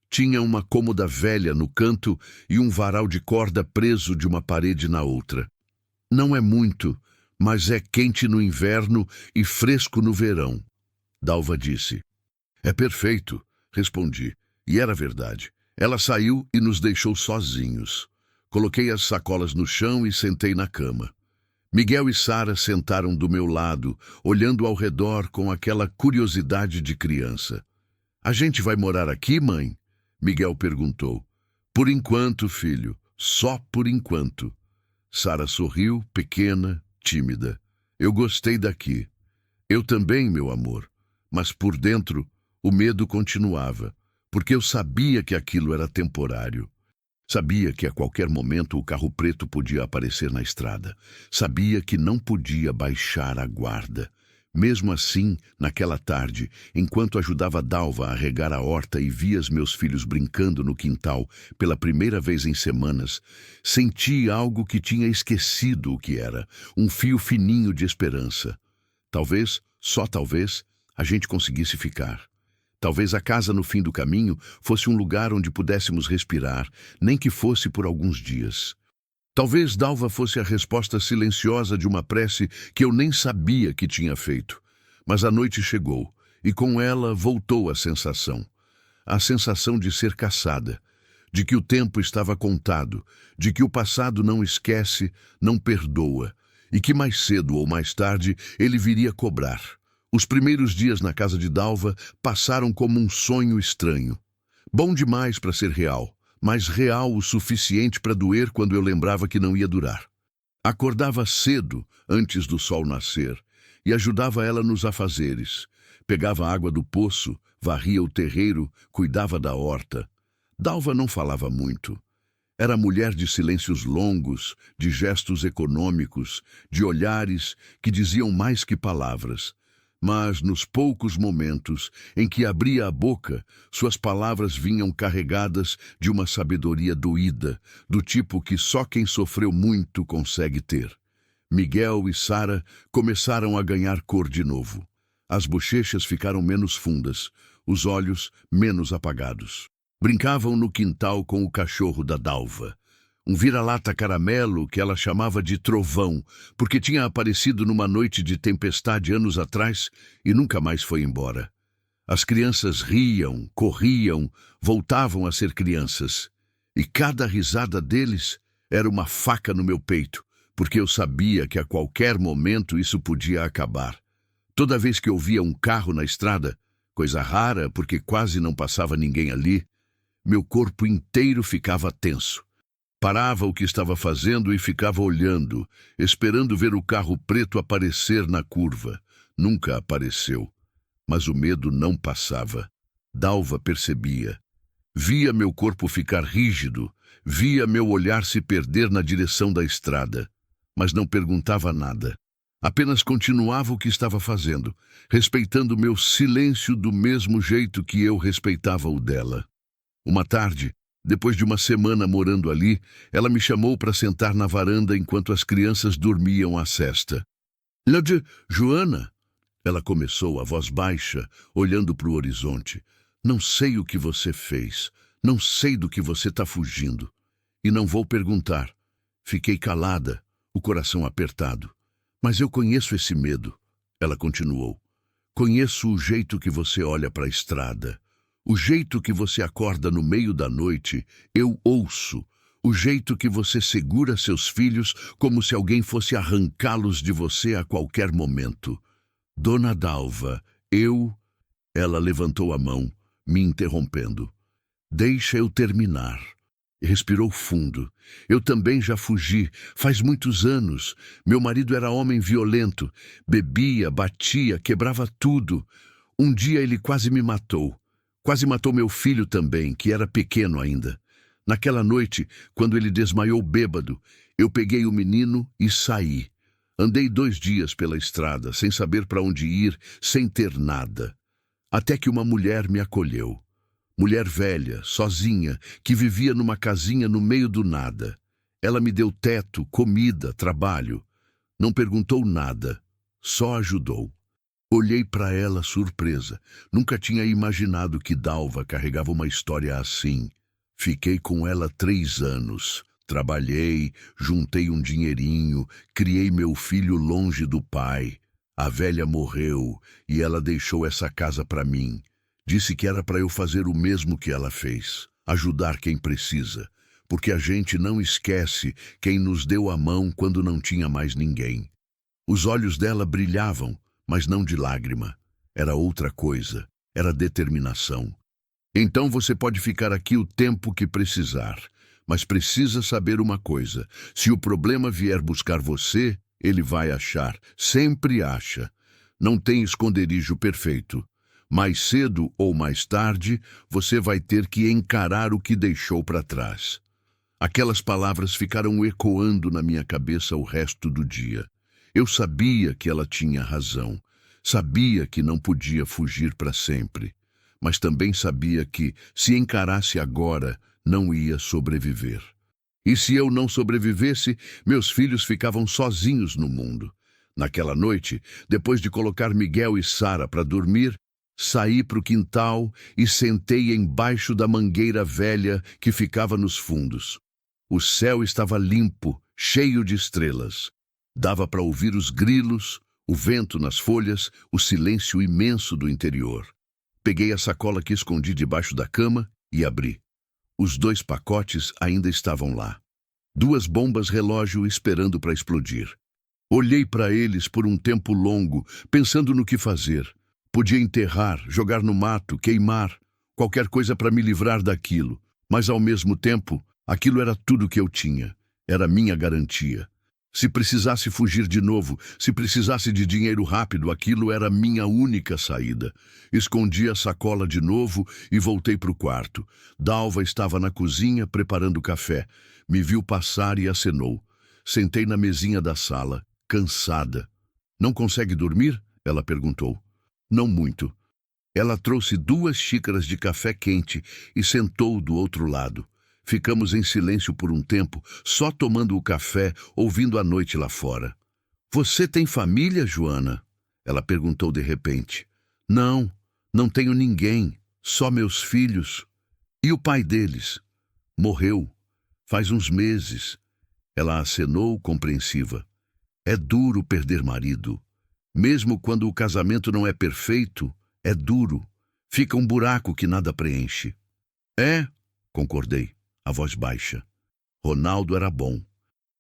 Tinha uma cômoda velha no canto e um varal de corda preso de uma parede na outra. Não é muito, mas é quente no inverno e fresco no verão. Dalva disse. É perfeito, respondi. E era verdade. Ela saiu e nos deixou sozinhos. Coloquei as sacolas no chão e sentei na cama. Miguel e Sara sentaram do meu lado, olhando ao redor com aquela curiosidade de criança. A gente vai morar aqui, mãe? Miguel perguntou. Por enquanto, filho. Só por enquanto. Sara sorriu, pequena, tímida. Eu gostei daqui. Eu também, meu amor. Mas por dentro, o medo continuava, porque eu sabia que aquilo era temporário. Sabia que a qualquer momento o carro preto podia aparecer na estrada. Sabia que não podia baixar a guarda. Mesmo assim, naquela tarde, enquanto ajudava Dalva a regar a horta e via meus filhos brincando no quintal pela primeira vez em semanas, senti algo que tinha esquecido o que era, um fio fininho de esperança. Talvez, só talvez, a gente conseguisse ficar. Talvez a casa no fim do caminho fosse um lugar onde pudéssemos respirar, nem que fosse por alguns dias. Talvez Dalva fosse a resposta silenciosa de uma prece que eu nem sabia que tinha feito. Mas a noite chegou, e com ela voltou a sensação. A sensação de ser caçada, de que o tempo estava contado, de que o passado não esquece, não perdoa, e que mais cedo ou mais tarde ele viria cobrar. Os primeiros dias na casa de Dalva passaram como um sonho estranho. Bom demais para ser real, mas real o suficiente para doer quando eu lembrava que não ia durar. Acordava cedo, antes do sol nascer, e ajudava ela nos afazeres. Pegava água do poço, varria o terreiro, cuidava da horta. Dalva não falava muito. Era mulher de silêncios longos, de gestos econômicos, de olhares que diziam mais que palavras. Mas, nos poucos momentos em que abria a boca, suas palavras vinham carregadas de uma sabedoria doída, do tipo que só quem sofreu muito consegue ter. Miguel e Sara começaram a ganhar cor de novo. As bochechas ficaram menos fundas, os olhos menos apagados. Brincavam no quintal com o cachorro da Dalva. Um vira-lata caramelo que ela chamava de Trovão, porque tinha aparecido numa noite de tempestade anos atrás e nunca mais foi embora. As crianças riam, corriam, voltavam a ser crianças. E cada risada deles era uma faca no meu peito, porque eu sabia que a qualquer momento isso podia acabar. Toda vez que eu via um carro na estrada, coisa rara porque quase não passava ninguém ali, meu corpo inteiro ficava tenso. Parava o que estava fazendo e ficava olhando, esperando ver o carro preto aparecer na curva. Nunca apareceu. Mas o medo não passava. Dalva percebia. Via meu corpo ficar rígido, via meu olhar se perder na direção da estrada. Mas não perguntava nada. Apenas continuava o que estava fazendo, respeitando meu silêncio do mesmo jeito que eu respeitava o dela. Uma tarde, depois de uma semana morando ali, ela me chamou para sentar na varanda enquanto as crianças dormiam a sesta. Joana, ela começou, a voz baixa, olhando para o horizonte. Não sei o que você fez. Não sei do que você está fugindo. E não vou perguntar. Fiquei calada, o coração apertado. Mas eu conheço esse medo, ela continuou. Conheço o jeito que você olha para a estrada. O jeito que você acorda no meio da noite, eu ouço. O jeito que você segura seus filhos como se alguém fosse arrancá-los de você a qualquer momento. Dona Dalva, eu... Ela levantou a mão, me interrompendo. Deixa eu terminar. Respirou fundo. Eu também já fugi, faz muitos anos. Meu marido era homem violento. Bebia, batia, quebrava tudo. Um dia ele quase me matou. Quase matou meu filho também, que era pequeno ainda. Naquela noite, quando ele desmaiou bêbado, eu peguei o menino e saí. Andei 2 dias pela estrada, sem saber para onde ir, sem ter nada. Até que uma mulher me acolheu. Mulher velha, sozinha, que vivia numa casinha no meio do nada. Ela me deu teto, comida, trabalho. Não perguntou nada, só ajudou. Olhei para ela surpresa. Nunca tinha imaginado que Dalva carregava uma história assim. Fiquei com ela 3 anos. Trabalhei, juntei um dinheirinho, criei meu filho longe do pai. A velha morreu e ela deixou essa casa para mim. Disse que era para eu fazer o mesmo que ela fez, ajudar quem precisa, porque a gente não esquece quem nos deu a mão quando não tinha mais ninguém. Os olhos dela brilhavam, mas não de lágrima. Era outra coisa, era determinação. Então você pode ficar aqui o tempo que precisar, mas precisa saber uma coisa: se o problema vier buscar você, ele vai achar, sempre acha. Não tem esconderijo perfeito. Mais cedo ou mais tarde, você vai ter que encarar o que deixou para trás. Aquelas palavras ficaram ecoando na minha cabeça o resto do dia. Eu sabia que ela tinha razão. Sabia que não podia fugir para sempre. Mas também sabia que, se encarasse agora, não ia sobreviver. E se eu não sobrevivesse, meus filhos ficavam sozinhos no mundo. Naquela noite, depois de colocar Miguel e Sara para dormir, saí para o quintal e sentei embaixo da mangueira velha que ficava nos fundos. O céu estava limpo, cheio de estrelas. Dava para ouvir os grilos, o vento nas folhas, o silêncio imenso do interior. Peguei a sacola que escondi debaixo da cama e abri. Os 2 pacotes ainda estavam lá. 2 bombas relógio esperando para explodir. Olhei para eles por um tempo longo, pensando no que fazer. Podia enterrar, jogar no mato, queimar, qualquer coisa para me livrar daquilo. Mas, ao mesmo tempo, aquilo era tudo que eu tinha. Era minha garantia. Se precisasse fugir de novo, se precisasse de dinheiro rápido, aquilo era minha única saída. Escondi a sacola de novo e voltei para o quarto. Dalva estava na cozinha preparando café. Me viu passar e acenou. Sentei na mesinha da sala, cansada. "Não consegue dormir?" ela perguntou. "Não muito." Ela trouxe 2 xícaras de café quente e sentou do outro lado. Ficamos em silêncio por um tempo, só tomando o café, ouvindo a noite lá fora. "Você tem família, Joana?" ela perguntou de repente. "Não, não tenho ninguém, só meus filhos." "E o pai deles?" "Morreu, faz uns meses." Ela acenou, compreensiva. "É duro perder marido. Mesmo quando o casamento não é perfeito, é duro. Fica um buraco que nada preenche." "É", concordei. A voz baixa. Ronaldo era bom.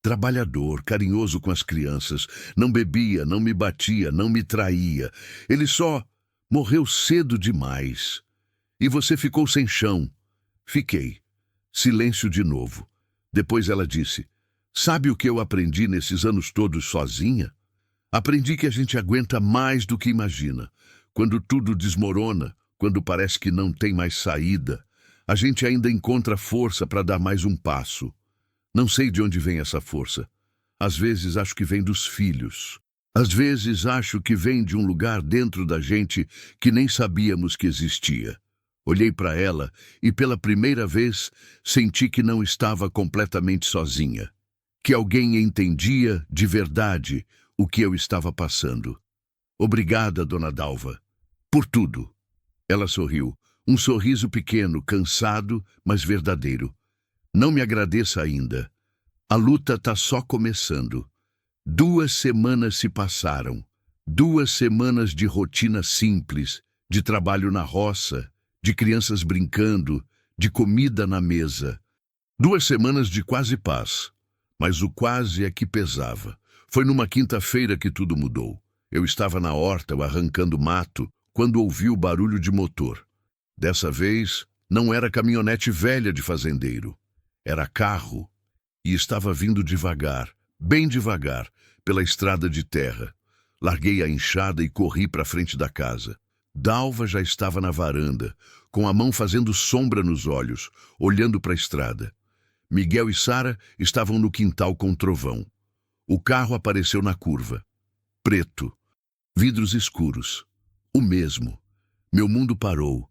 Trabalhador, carinhoso com as crianças. Não bebia, não me batia, não me traía. Ele só morreu cedo demais. "E você ficou sem chão." "Fiquei." Silêncio de novo. Depois ela disse: "Sabe o que eu aprendi nesses anos todos sozinha? Aprendi que a gente aguenta mais do que imagina. Quando tudo desmorona, quando parece que não tem mais saída, a gente ainda encontra força para dar mais um passo. Não sei de onde vem essa força. Às vezes acho que vem dos filhos. Às vezes acho que vem de um lugar dentro da gente que nem sabíamos que existia." Olhei para ela e pela primeira vez senti que não estava completamente sozinha. Que alguém entendia de verdade o que eu estava passando. "Obrigada, dona Dalva, por tudo." Ela sorriu. Um sorriso pequeno, cansado, mas verdadeiro. "Não me agradeça ainda. A luta está só começando." 2 semanas se passaram. 2 semanas de rotina simples, de trabalho na roça, de crianças brincando, de comida na mesa. 2 semanas de quase paz. Mas o quase é que pesava. Foi numa quinta-feira que tudo mudou. Eu estava na horta arrancando mato quando ouvi o barulho de motor. Dessa vez, não era caminhonete velha de fazendeiro. Era carro. E estava vindo devagar, bem devagar, pela estrada de terra. Larguei a enxada e corri para a frente da casa. Dalva já estava na varanda, com a mão fazendo sombra nos olhos, olhando para a estrada. Miguel e Sara estavam no quintal com trovão. O carro apareceu na curva. Preto. Vidros escuros. O mesmo. Meu mundo parou.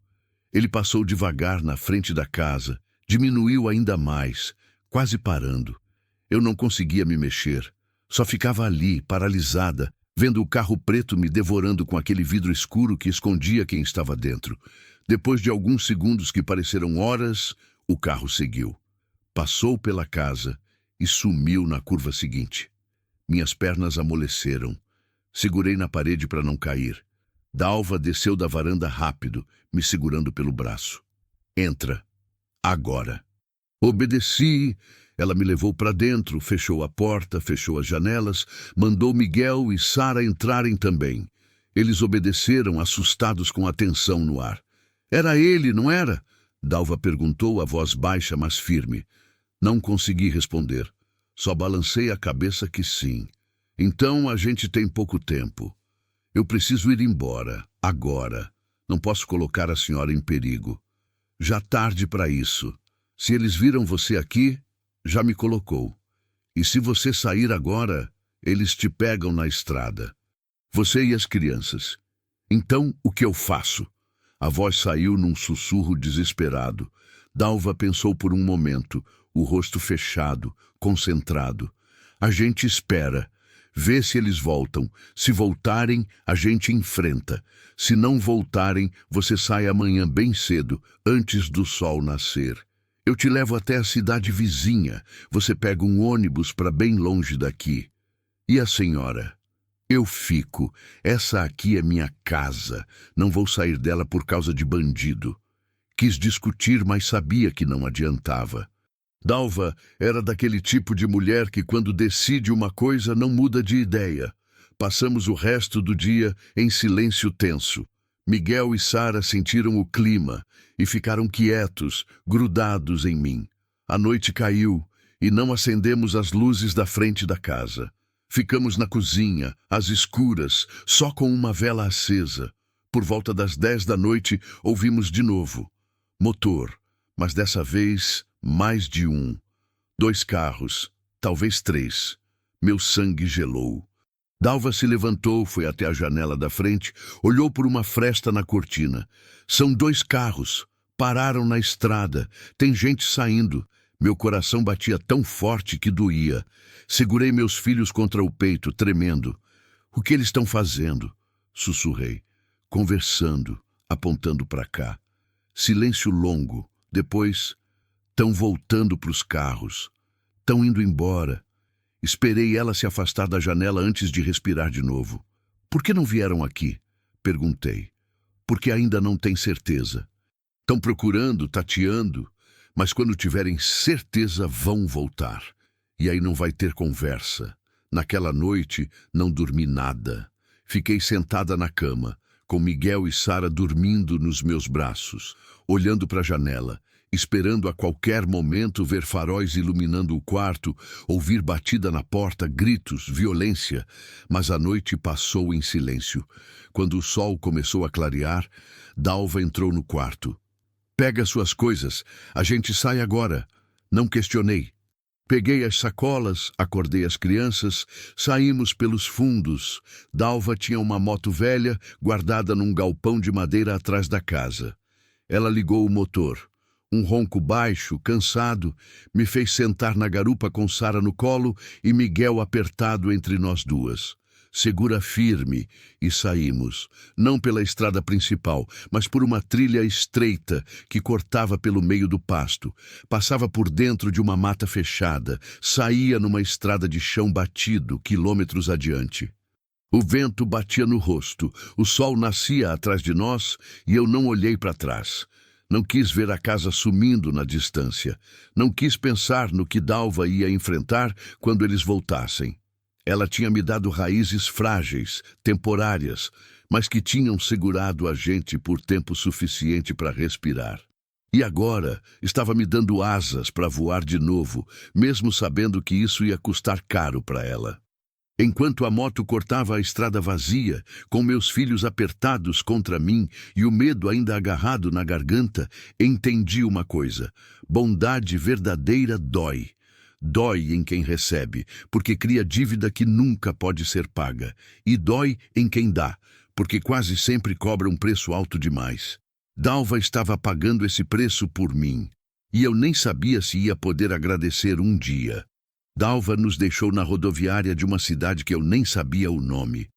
Ele passou devagar na frente da casa, diminuiu ainda mais, quase parando. Eu não conseguia me mexer. Só ficava ali, paralisada, vendo o carro preto me devorando com aquele vidro escuro que escondia quem estava dentro. Depois de alguns segundos que pareceram horas, o carro seguiu. Passou pela casa e sumiu na curva seguinte. Minhas pernas amoleceram. Segurei na parede para não cair. Dalva desceu da varanda rápido, me segurando pelo braço. Entra. Agora. Obedeci. Ela me levou para dentro, fechou a porta, fechou as janelas, mandou Miguel e Sara entrarem também. Eles obedeceram, assustados com a tensão no ar. Era ele, não era? Dalva perguntou, a voz baixa, mas firme. Não consegui responder. Só balancei a cabeça que sim. Então a gente tem pouco tempo. Eu preciso ir embora, agora. Não posso colocar a senhora em perigo. Já tarde para isso. Se eles viram você aqui, já me colocou. E se você sair agora, eles te pegam na estrada. Você e as crianças. Então, o que eu faço? A voz saiu num sussurro desesperado. Dalva pensou por um momento, o rosto fechado, concentrado. A gente espera. Vê se eles voltam. Se voltarem, a gente enfrenta. Se não voltarem, você sai amanhã bem cedo, antes do sol nascer. Eu te levo até a cidade vizinha. Você pega um ônibus para bem longe daqui. E a senhora? Eu fico. Essa aqui é minha casa. Não vou sair dela por causa de bandido. Quis discutir, mas sabia que não adiantava. Dalva era daquele tipo de mulher que, quando decide uma coisa, não muda de ideia. Passamos o resto do dia em silêncio tenso. Miguel e Sara sentiram o clima e ficaram quietos, grudados em mim. A noite caiu e não acendemos as luzes da frente da casa. Ficamos na cozinha, às escuras, só com uma vela acesa. Por volta das 10 da noite, ouvimos de novo. Motor, mas dessa vez mais de um. 2 carros, talvez 3. Meu sangue gelou. Dalva se levantou, foi até a janela da frente, olhou por uma fresta na cortina. São 2 carros. Pararam na estrada. Tem gente saindo. Meu coração batia tão forte que doía. Segurei meus filhos contra o peito, tremendo. O que eles estão fazendo? Sussurrei. Conversando, apontando para cá. Silêncio longo. Depois, estão voltando para os carros. Estão indo embora. Esperei ela se afastar da janela antes de respirar de novo. Por que não vieram aqui? Perguntei. Porque ainda não tem certeza. Estão procurando, tateando, mas quando tiverem certeza vão voltar. E aí não vai ter conversa. Naquela noite não dormi nada. Fiquei sentada na cama, com Miguel e Sara dormindo nos meus braços, olhando para a janela, esperando a qualquer momento ver faróis iluminando o quarto, ouvir batida na porta, gritos, violência. Mas a noite passou em silêncio. Quando o sol começou a clarear, Dalva entrou no quarto. Pega suas coisas, a gente sai agora. Não questionei. Peguei as sacolas, acordei as crianças, saímos pelos fundos. Dalva tinha uma moto velha guardada num galpão de madeira atrás da casa. Ela ligou o motor. Um ronco baixo, cansado, me fez sentar na garupa com Sara no colo e Miguel apertado entre nós duas. Segura firme, e saímos, não pela estrada principal, mas por uma trilha estreita que cortava pelo meio do pasto, passava por dentro de uma mata fechada, saía numa estrada de chão batido, quilômetros adiante. O vento batia no rosto, o sol nascia atrás de nós e eu não olhei para trás. Não quis ver a casa sumindo na distância. Não quis pensar no que Dalva ia enfrentar quando eles voltassem. Ela tinha me dado raízes frágeis, temporárias, mas que tinham segurado a gente por tempo suficiente para respirar. E agora estava me dando asas para voar de novo, mesmo sabendo que isso ia custar caro para ela. Enquanto a moto cortava a estrada vazia, com meus filhos apertados contra mim e o medo ainda agarrado na garganta, entendi uma coisa: bondade verdadeira dói. Dói em quem recebe, porque cria dívida que nunca pode ser paga. E dói em quem dá, porque quase sempre cobra um preço alto demais. Dalva estava pagando esse preço por mim, e eu nem sabia se ia poder agradecer um dia. Dalva nos deixou na rodoviária de uma cidade que eu nem sabia o nome.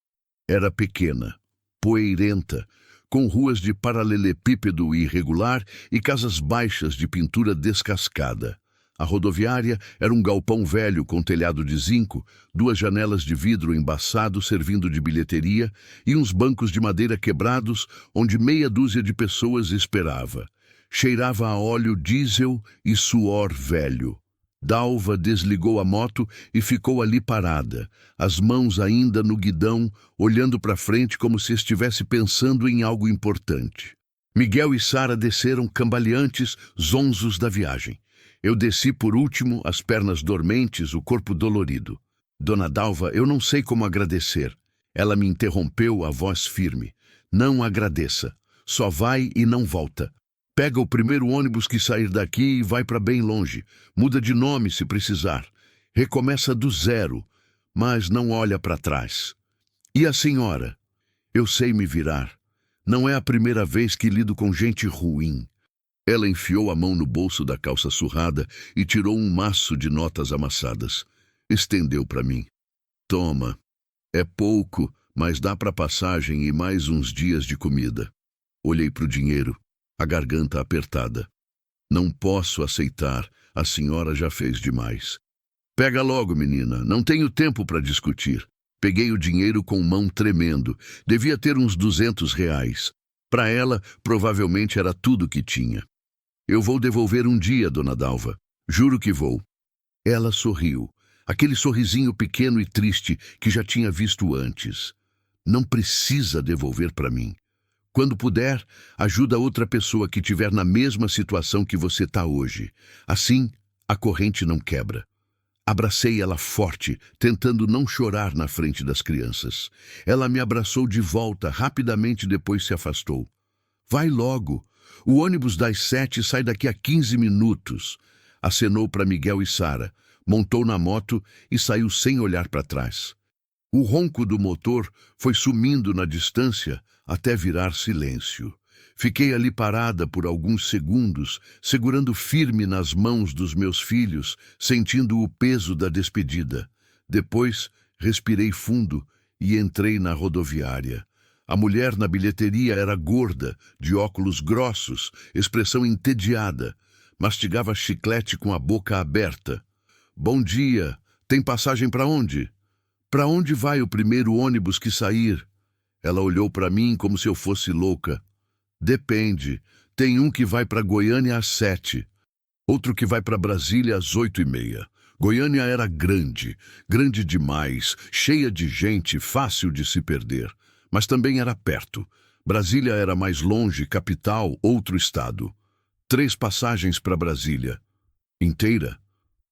Era pequena, poeirenta, com ruas de paralelepípedo irregular e casas baixas de pintura descascada. A rodoviária era um galpão velho com telhado de zinco, duas janelas de vidro embaçado servindo de bilheteria e uns bancos de madeira quebrados onde meia dúzia de pessoas esperava. Cheirava a óleo diesel e suor velho. Dalva desligou a moto e ficou ali parada, as mãos ainda no guidão, olhando para frente como se estivesse pensando em algo importante. Miguel e Sara desceram cambaleantes, zonzos da viagem. Eu desci por último, as pernas dormentes, o corpo dolorido. Dona Dalva, eu não sei como agradecer. Ela me interrompeu, a voz firme. Não agradeça. Só vai e não volta. Pega o primeiro ônibus que sair daqui e vai para bem longe. Muda de nome se precisar. Recomeça do zero, mas não olha para trás. E a senhora? Eu sei me virar. Não é a primeira vez que lido com gente ruim. Ela enfiou a mão no bolso da calça surrada e tirou um maço de notas amassadas. Estendeu para mim. Toma. É pouco, mas dá para passagem e mais uns dias de comida. Olhei para o dinheiro, a garganta apertada. Não posso aceitar, a senhora já fez demais. Pega logo, menina, não tenho tempo para discutir. Peguei o dinheiro com mão tremendo. Devia ter uns R$ 200. Para ela, provavelmente era tudo que tinha. Eu vou devolver um dia, dona Dalva. Juro que vou. Ela sorriu. Aquele sorrisinho pequeno e triste que já tinha visto antes. Não precisa devolver para mim. Quando puder, ajuda outra pessoa que estiver na mesma situação que você está hoje. Assim, a corrente não quebra. Abracei ela forte, tentando não chorar na frente das crianças. Ela me abraçou de volta, rapidamente depois se afastou. Vai logo. O ônibus das 7 sai daqui a 15 minutos. Acenou para Miguel e Sara, montou na moto e saiu sem olhar para trás. O ronco do motor foi sumindo na distância até virar silêncio. Fiquei ali parada por alguns segundos, segurando firme nas mãos dos meus filhos, sentindo o peso da despedida. Depois, respirei fundo e entrei na rodoviária. A mulher na bilheteria era gorda, de óculos grossos, expressão entediada. Mastigava chiclete com a boca aberta. Bom dia. Tem passagem para onde? Para onde vai o primeiro ônibus que sair? Ela olhou para mim como se eu fosse louca. Depende. Tem um que vai para Goiânia às 7. Outro que vai para Brasília às 8h30. Goiânia era grande, grande demais, cheia de gente, fácil de se perder. Mas também era perto. Brasília era mais longe, capital, outro estado. 3 passagens para Brasília. Inteira?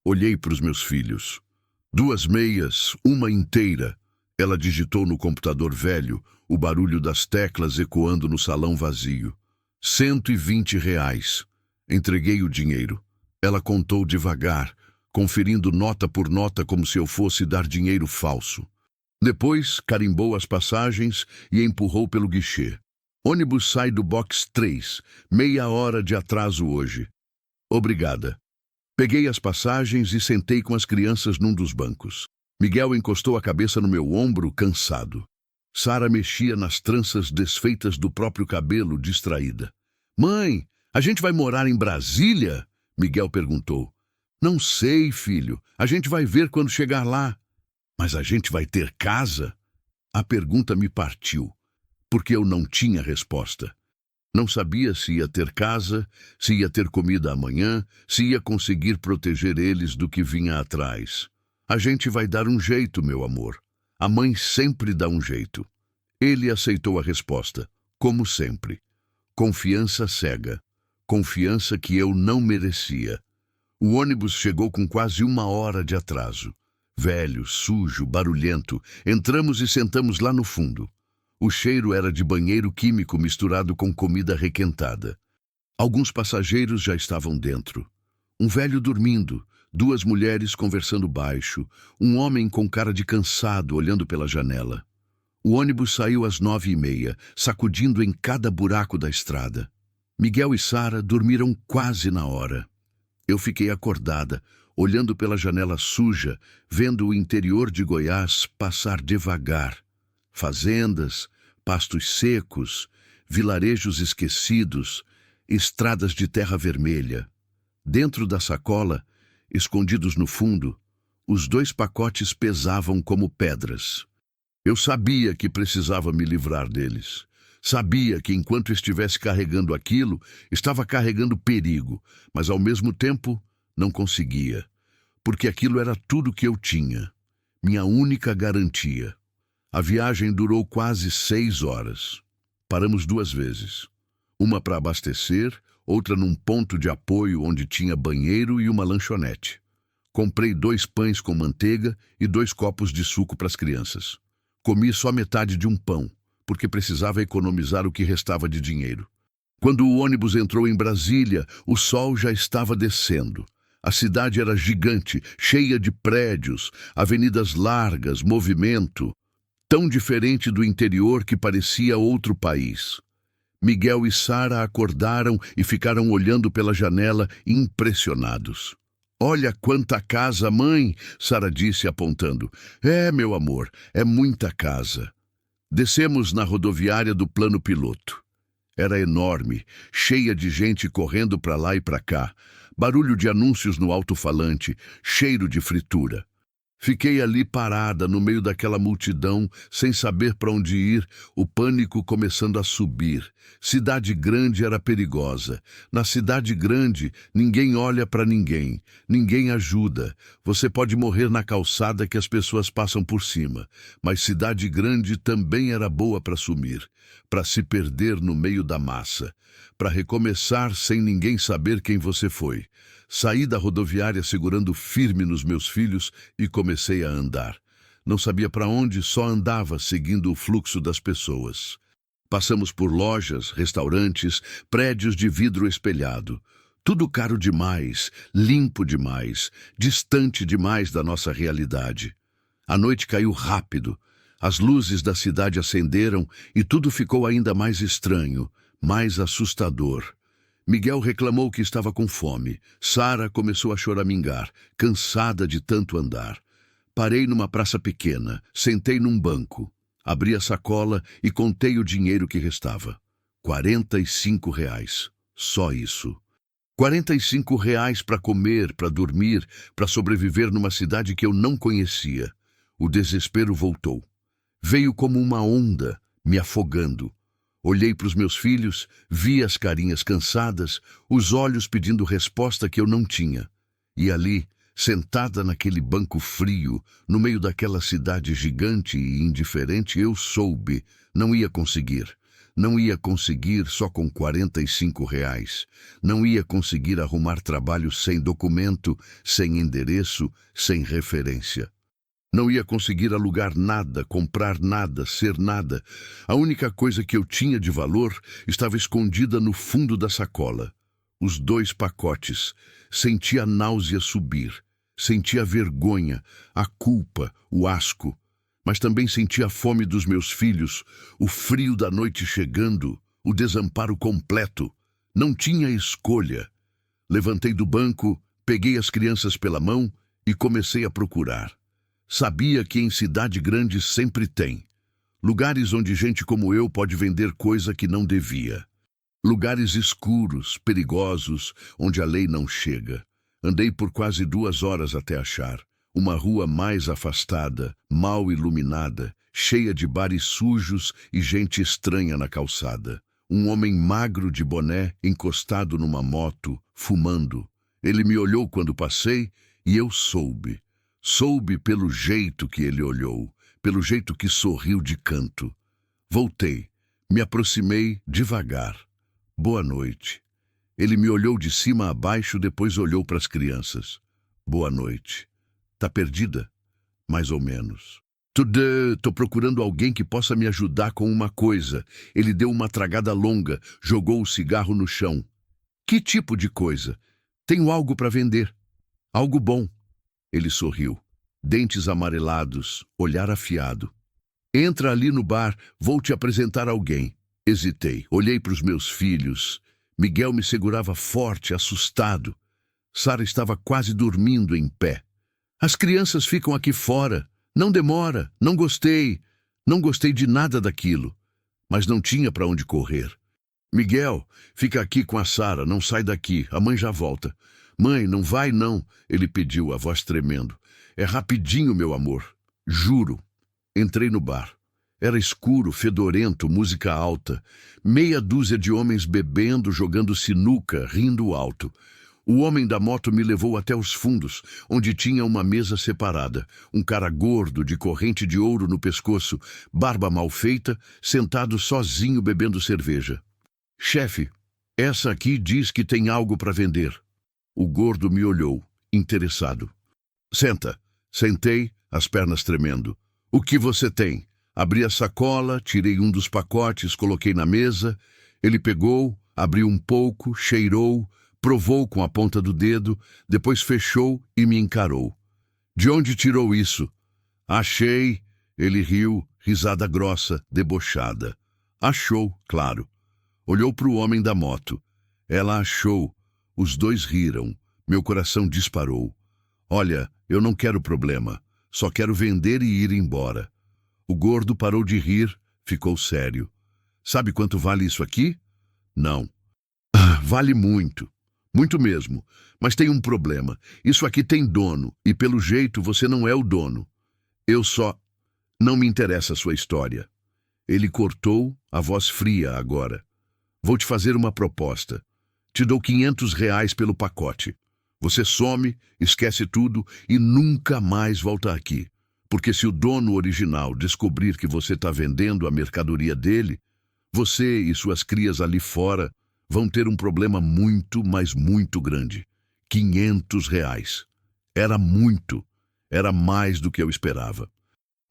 Olhei para os meus filhos. 2 meias, uma inteira. Ela digitou no computador velho, o barulho das teclas ecoando no salão vazio. R$ 120. Entreguei o dinheiro. Ela contou devagar, conferindo nota por nota como se eu fosse dar dinheiro falso. Depois, carimbou as passagens e empurrou pelo guichê. Ônibus sai do box 3, meia hora de atraso hoje. Obrigada. Peguei as passagens e sentei com as crianças num dos bancos. Miguel encostou a cabeça no meu ombro, cansado. Sara mexia nas tranças desfeitas do próprio cabelo, distraída. Mãe, a gente vai morar em Brasília? Miguel perguntou. Não sei, filho. A gente vai ver quando chegar lá. Mas a gente vai ter casa? A pergunta me partiu, porque eu não tinha resposta. Não sabia se ia ter casa, se ia ter comida amanhã, se ia conseguir proteger eles do que vinha atrás. A gente vai dar um jeito, meu amor. A mãe sempre dá um jeito. Ele aceitou a resposta, como sempre. Confiança cega. Confiança que eu não merecia. O ônibus chegou com quase 1 hora de atraso. Velho, sujo, barulhento, entramos e sentamos lá no fundo. O cheiro era de banheiro químico misturado com comida requentada. Alguns passageiros já estavam dentro. Um velho dormindo, 2 mulheres conversando baixo, um homem com cara de cansado olhando pela janela. O ônibus saiu às 9h30, sacudindo em cada buraco da estrada. Miguel e Sara dormiram quase na hora. Eu fiquei acordada, olhando pela janela suja, vendo o interior de Goiás passar devagar. Fazendas, pastos secos, vilarejos esquecidos, estradas de terra vermelha. Dentro da sacola, escondidos no fundo, os 2 pacotes pesavam como pedras. Eu sabia que precisava me livrar deles. Sabia que enquanto estivesse carregando aquilo, estava carregando perigo, mas ao mesmo tempo não conseguia, porque aquilo era tudo que eu tinha, minha única garantia. A viagem durou quase 6 horas. Paramos 2 vezes. Uma para abastecer, outra num ponto de apoio onde tinha banheiro e uma lanchonete. Comprei 2 pães com manteiga e 2 copos de suco para as crianças. Comi só metade de um pão, porque precisava economizar o que restava de dinheiro. Quando o ônibus entrou em Brasília, o sol já estava descendo. A cidade era gigante, cheia de prédios, avenidas largas, movimento, tão diferente do interior que parecia outro país. Miguel e Sara acordaram e ficaram olhando pela janela, impressionados. "Olha quanta casa, mãe!" Sara disse, apontando. "É, meu amor, é muita casa." Descemos na rodoviária do plano piloto. Era enorme, cheia de gente correndo para lá e para cá, barulho de anúncios no alto-falante, cheiro de fritura. Fiquei ali parada no meio daquela multidão, sem saber para onde ir, o pânico começando a subir. Cidade grande era perigosa. Na cidade grande, ninguém olha para ninguém, ninguém ajuda. Você pode morrer na calçada que as pessoas passam por cima. Mas cidade grande também era boa para sumir, para se perder no meio da massa, para recomeçar sem ninguém saber quem você foi. Saí da rodoviária segurando firme nos meus filhos e comecei a andar. Não sabia para onde, só andava seguindo o fluxo das pessoas. Passamos por lojas, restaurantes, prédios de vidro espelhado. Tudo caro demais, limpo demais, distante demais da nossa realidade. A noite caiu rápido. As luzes da cidade acenderam e tudo ficou ainda mais estranho, mais assustador. Miguel reclamou que estava com fome. Sara começou a choramingar, cansada de tanto andar. Parei numa praça pequena, sentei num banco. Abri a sacola e contei o dinheiro que restava. R$ 45. Só isso. R$ 45 para comer, para dormir, para sobreviver numa cidade que eu não conhecia. O desespero voltou. Veio como uma onda, me afogando. Olhei para os meus filhos, vi as carinhas cansadas, os olhos pedindo resposta que eu não tinha. E ali, sentada naquele banco frio, no meio daquela cidade gigante e indiferente, eu soube, não ia conseguir. Não ia conseguir só com R$ 45. Não ia conseguir arrumar trabalho sem documento, sem endereço, sem referência. Não ia conseguir alugar nada, comprar nada, ser nada. A única coisa que eu tinha de valor estava escondida no fundo da sacola. Os 2 pacotes. Senti a náusea subir. Senti a vergonha, a culpa, o asco. Mas também senti a fome dos meus filhos, o frio da noite chegando, o desamparo completo. Não tinha escolha. Levantei do banco, peguei as crianças pela mão e comecei a procurar. Sabia que em cidade grande sempre tem. Lugares onde gente como eu pode vender coisa que não devia. Lugares escuros, perigosos, onde a lei não chega. Andei por quase 2 horas até achar. Uma rua mais afastada, mal iluminada, cheia de bares sujos e gente estranha na calçada. Um homem magro de boné, encostado numa moto, fumando. Ele me olhou quando passei e eu soube. Soube pelo jeito que ele olhou, pelo jeito que sorriu de canto. Voltei, me aproximei devagar. Boa noite. Ele me olhou de cima a baixo, depois olhou para as crianças. Boa noite. Tá perdida? Mais ou menos. Tô procurando alguém que possa me ajudar com uma coisa. Ele deu uma tragada longa, jogou o cigarro no chão. Que tipo de coisa? Tenho algo para vender. Algo bom. Ele sorriu. Dentes amarelados, olhar afiado. Entra ali no bar, vou te apresentar alguém. Hesitei, olhei para os meus filhos. Miguel me segurava forte, assustado. Sara estava quase dormindo em pé. As crianças ficam aqui fora. Não demora, não gostei. Não gostei de nada daquilo. Mas não tinha para onde correr. Miguel, fica aqui com a Sara, não sai daqui, a mãe já volta. Mãe, não vai não, ele pediu, a voz tremendo. É rapidinho, meu amor. Juro. Entrei no bar. Era escuro, fedorento, música alta. Meia dúzia de homens bebendo, jogando sinuca, rindo alto. O homem da moto me levou até os fundos, onde tinha uma mesa separada. Um cara gordo, de corrente de ouro no pescoço, barba mal feita, sentado sozinho bebendo cerveja. Chefe, essa aqui diz que tem algo para vender. O gordo me olhou, interessado. Senta. Sentei, as pernas tremendo. O que você tem? Abri a sacola, tirei um dos pacotes, coloquei na mesa. Ele pegou, abriu um pouco, cheirou, provou com a ponta do dedo, depois fechou e me encarou. De onde tirou isso? Achei. Ele riu, risada grossa, debochada. Achou, claro. Olhou para o homem da moto. Ela achou. Os dois riram. Meu coração disparou. Olha, eu não quero problema. Só quero vender e ir embora. O gordo parou de rir, ficou sério. Sabe quanto vale isso aqui? Não. Vale muito. Muito mesmo. Mas tem um problema. Isso aqui tem dono, e pelo jeito você não é o dono. Eu só... Não me interessa a sua história. Ele cortou, a voz fria agora. Vou te fazer uma proposta. Te dou R$ 500 pelo pacote. Você some, esquece tudo e nunca mais volta aqui. Porque se o dono original descobrir que você está vendendo a mercadoria dele, você e suas crias ali fora vão ter um problema muito, mas muito grande. R$ 500. Era muito. Era mais do que eu esperava.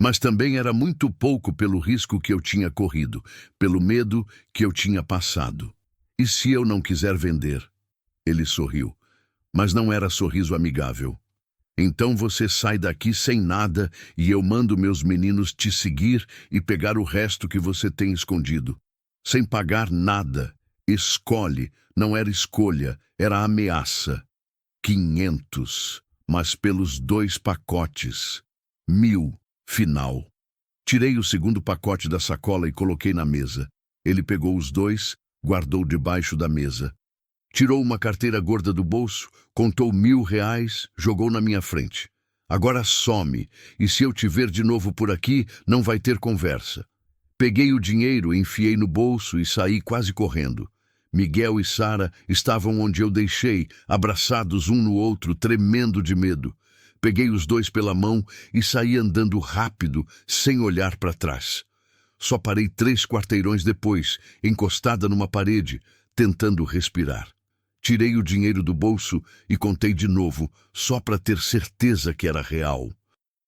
Mas também era muito pouco pelo risco que eu tinha corrido, pelo medo que eu tinha passado. E se eu não quiser vender? Ele sorriu, mas não era sorriso amigável. Então você sai daqui sem nada e eu mando meus meninos te seguir e pegar o resto que você tem escondido. Sem pagar nada. Escolhe. Não era escolha, era ameaça. 500, mas pelos 2 pacotes. 1.000, final. Tirei o segundo pacote da sacola e coloquei na mesa. Ele pegou os 2, guardou debaixo da mesa. Tirou uma carteira gorda do bolso, contou R$ 1.000, jogou na minha frente. Agora some, e se eu te ver de novo por aqui, não vai ter conversa. Peguei o dinheiro, enfiei no bolso e saí quase correndo. Miguel e Sara estavam onde eu deixei, abraçados um no outro, tremendo de medo. Peguei os 2 pela mão e saí andando rápido, sem olhar para trás. Só parei 3 quarteirões depois, encostada numa parede, tentando respirar. Tirei o dinheiro do bolso e contei de novo, só para ter certeza que era real.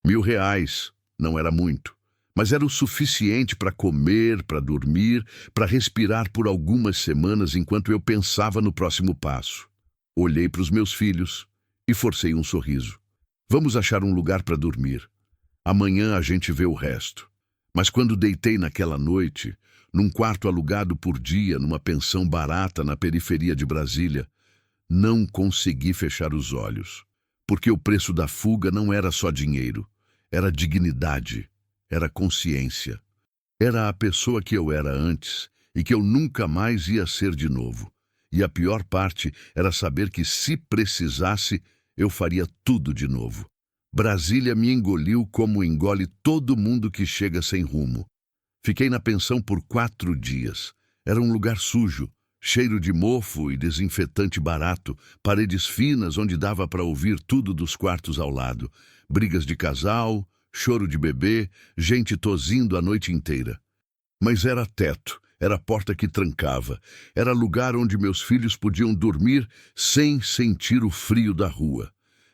R$ 1.000, não era muito, mas era o suficiente para comer, para dormir, para respirar por algumas semanas enquanto eu pensava no próximo passo. Olhei para os meus filhos e forcei um sorriso. Vamos achar um lugar para dormir. Amanhã a gente vê o resto. Mas quando deitei naquela noite, num quarto alugado por dia, numa pensão barata na periferia de Brasília, não consegui fechar os olhos. Porque o preço da fuga não era só dinheiro, era dignidade, era consciência. Era a pessoa que eu era antes e que eu nunca mais ia ser de novo. E a pior parte era saber que, se precisasse, eu faria tudo de novo. Brasília me engoliu como engole todo mundo que chega sem rumo. Fiquei na pensão por 4 dias. Era um lugar sujo, cheiro de mofo e desinfetante barato, paredes finas onde dava para ouvir tudo dos quartos ao lado, brigas de casal, choro de bebê, gente tosindo a noite inteira. Mas era teto, era porta que trancava, era lugar onde meus filhos podiam dormir sem sentir o frio da rua.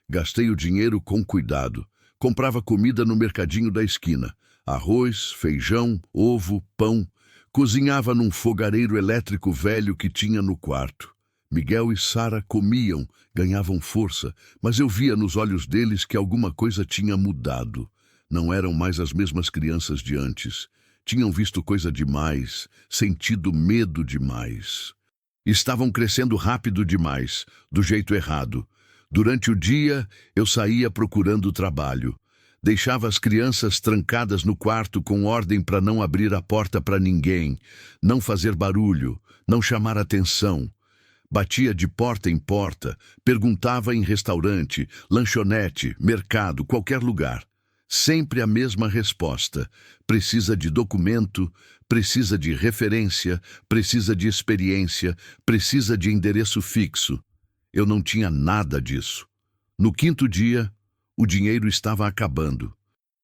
Gastei o dinheiro com cuidado. Comprava comida no mercadinho da esquina. Arroz, feijão, ovo, pão. Cozinhava num fogareiro elétrico velho que tinha no quarto. Miguel e Sara comiam, ganhavam força, mas eu via nos olhos deles que alguma coisa tinha mudado. Não eram mais as mesmas crianças de antes. Tinham visto coisa demais, sentido medo demais. Estavam crescendo rápido demais, do jeito errado. Durante o dia, eu saía procurando trabalho. Deixava as crianças trancadas no quarto com ordem para não abrir a porta para ninguém, não fazer barulho, não chamar atenção. Batia de porta em porta, perguntava em restaurante, lanchonete, mercado, qualquer lugar. Sempre a mesma resposta: precisa de documento, precisa de referência, precisa de experiência, precisa de endereço fixo. Eu não tinha nada disso. No quinto dia, o dinheiro estava acabando.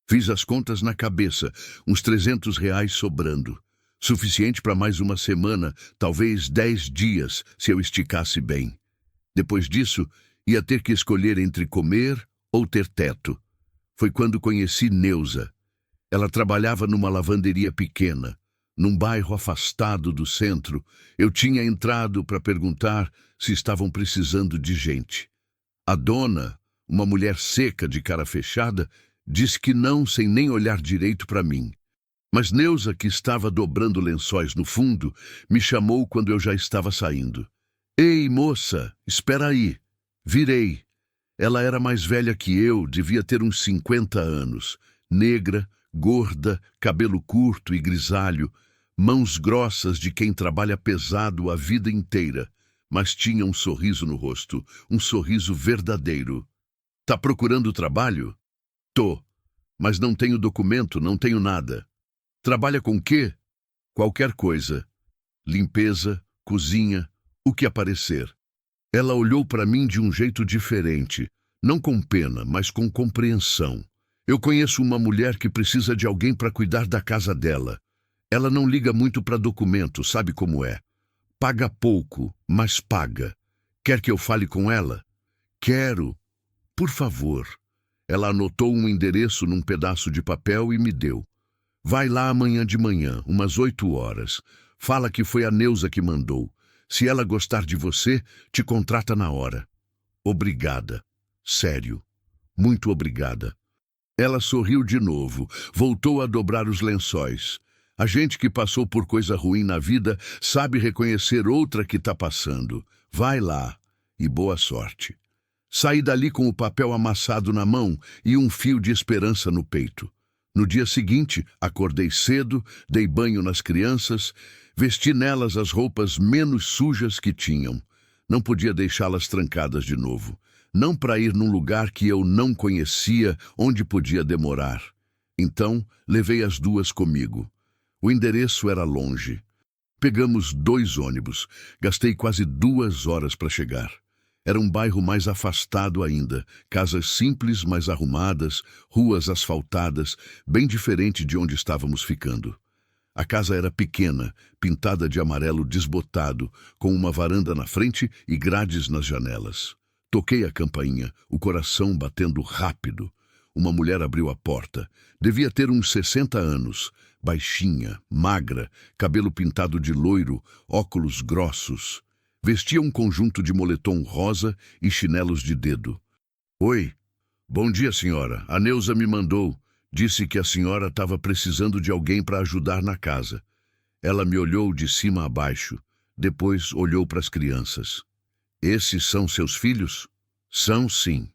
Fiz as contas na cabeça, uns R$ 300 sobrando. Suficiente para mais uma semana, talvez 10 dias, se eu esticasse bem. Depois disso, ia ter que escolher entre comer ou ter teto. Foi quando conheci Neuza. Ela trabalhava numa lavanderia pequena, num bairro afastado do centro. Eu tinha entrado para perguntar se estavam precisando de gente. A dona, uma mulher seca de cara fechada, disse que não sem nem olhar direito para mim. Mas Neuza, que estava dobrando lençóis no fundo, me chamou quando eu já estava saindo. Ei, moça, espera aí. Virei. Ela era mais velha que eu, devia ter uns 50 anos. Negra, gorda, cabelo curto e grisalho, mãos grossas de quem trabalha pesado a vida inteira, mas tinha um sorriso no rosto, um sorriso verdadeiro. Tá procurando trabalho? Tô, mas não tenho documento, não tenho nada. Trabalha com quê? Qualquer coisa. Limpeza, cozinha, o que aparecer. Ela olhou para mim de um jeito diferente, não com pena, mas com compreensão. Eu conheço uma mulher que precisa de alguém para cuidar da casa dela. Ela não liga muito para documento, sabe como é. Paga pouco, mas paga. Quer que eu fale com ela? Quero. Por favor. Ela anotou um endereço num pedaço de papel e me deu. Vai lá amanhã de manhã, umas 8 horas. Fala que foi a Neuza que mandou. Se ela gostar de você, te contrata na hora. Obrigada. Sério. Muito obrigada. Ela sorriu de novo, voltou a dobrar os lençóis. A gente que passou por coisa ruim na vida sabe reconhecer outra que está passando. Vai lá e boa sorte. Saí dali com o papel amassado na mão e um fio de esperança no peito. No dia seguinte, acordei cedo, dei banho nas crianças, vesti nelas as roupas menos sujas que tinham. Não podia deixá-las trancadas de novo. Não para ir num lugar que eu não conhecia, onde podia demorar. Então, levei as duas comigo. O endereço era longe. Pegamos 2 ônibus. Gastei quase 2 horas para chegar. Era um bairro mais afastado ainda, casas simples, mas arrumadas, ruas asfaltadas, bem diferente de onde estávamos ficando. A casa era pequena, pintada de amarelo desbotado, com uma varanda na frente e grades nas janelas. Toquei a campainha, o coração batendo rápido. Uma mulher abriu a porta. Devia ter uns 60 anos, baixinha, magra, cabelo pintado de loiro, óculos grossos. Vestia um conjunto de moletom rosa e chinelos de dedo. Oi. Bom dia, senhora. A Neuza me mandou. Disse que a senhora estava precisando de alguém para ajudar na casa. Ela me olhou de cima a baixo. Depois olhou para as crianças. Esses são seus filhos? São, sim.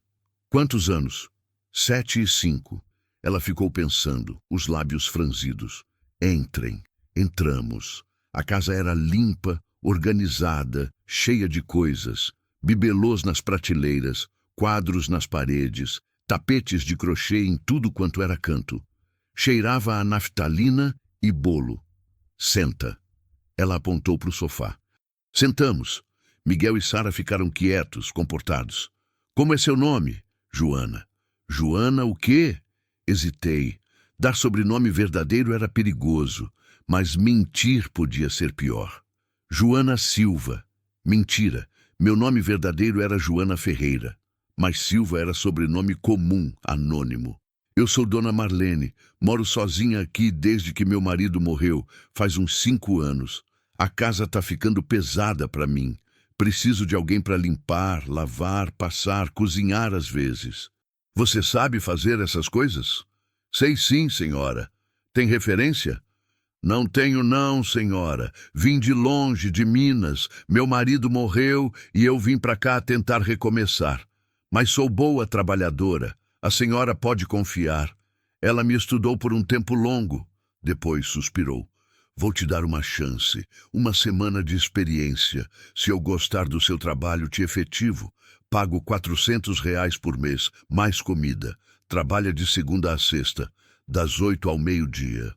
Quantos anos? 7 e 5. Ela ficou pensando, os lábios franzidos. Entrem. Entramos. A casa era limpa, organizada, cheia de coisas. Bibelôs nas prateleiras, quadros nas paredes, tapetes de crochê em tudo quanto era canto. Cheirava a naftalina e bolo. Senta. Ela apontou para o sofá. Sentamos. Miguel e Sara ficaram quietos, comportados. Como é seu nome? Joana. Joana o quê? Hesitei. Dar sobrenome verdadeiro era perigoso, mas mentir podia ser pior. Joana Silva. Mentira. Meu nome verdadeiro era Joana Ferreira, mas Silva era sobrenome comum, anônimo. Eu sou Dona Marlene, moro sozinha aqui desde que meu marido morreu, faz uns 5 anos. A casa tá ficando pesada para mim. Preciso de alguém para limpar, lavar, passar, cozinhar às vezes. Você sabe fazer essas coisas? Sei sim, senhora. Tem referência? Não tenho não, senhora. Vim de longe, de Minas. Meu marido morreu e eu vim para cá tentar recomeçar. Mas sou boa trabalhadora. A senhora pode confiar. Ela me estudou por um tempo longo. Depois suspirou. Vou te dar uma chance, uma semana de experiência. Se eu gostar do seu trabalho, te efetivo. Pago R$ 400 por mês, mais comida. Trabalha de segunda a sexta, das 8 ao meio-dia.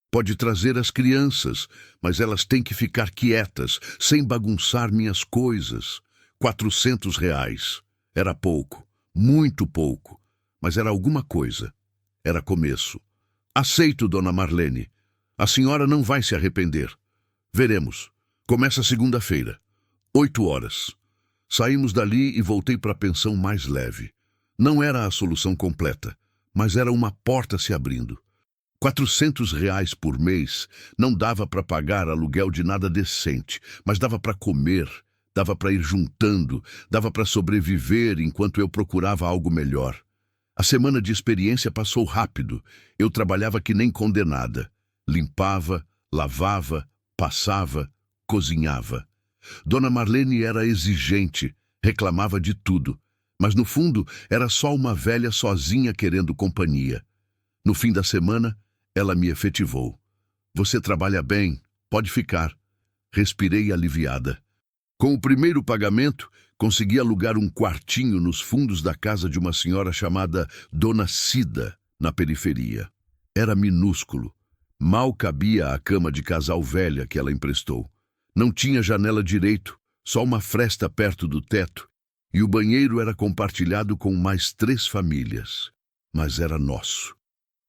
Pode trazer as crianças, mas elas têm que ficar quietas, sem bagunçar minhas coisas. R$ 400. Era pouco, muito pouco, mas era alguma coisa. Era começo. Aceito, dona Marlene. A senhora não vai se arrepender. Veremos. Começa segunda-feira, 8 horas. Saímos dali e voltei para a pensão mais leve. Não era a solução completa, mas era uma porta se abrindo. R$ 400 por mês não dava para pagar aluguel de nada decente, mas dava para comer, dava para ir juntando, dava para sobreviver enquanto eu procurava algo melhor. A semana de experiência passou rápido. Eu trabalhava que nem condenada. Limpava, lavava, passava, cozinhava. Dona Marlene era exigente, reclamava de tudo, mas no fundo era só uma velha sozinha querendo companhia. No fim da semana, ela me efetivou. Você trabalha bem, pode ficar. Respirei aliviada. Com o primeiro pagamento, consegui alugar um quartinho nos fundos da casa de uma senhora chamada Dona Cida, na periferia. Era minúsculo. Mal cabia a cama de casal velha que ela emprestou. Não tinha janela direito, só uma fresta perto do teto, e o banheiro era compartilhado com mais 3 famílias. Mas era nosso.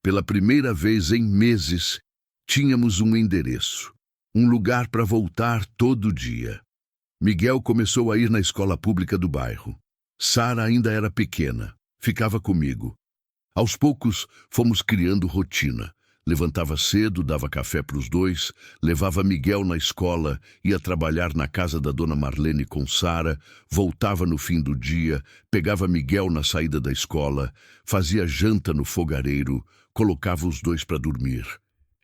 Pela primeira vez em meses, tínhamos um endereço, um lugar para voltar todo dia. Miguel começou a ir na escola pública do bairro. Sara ainda era pequena, ficava comigo. Aos poucos, fomos criando rotina. Levantava cedo, dava café para os dois, levava Miguel na escola, ia trabalhar na casa da dona Marlene com Sara, voltava no fim do dia, pegava Miguel na saída da escola, fazia janta no fogareiro, colocava os dois para dormir.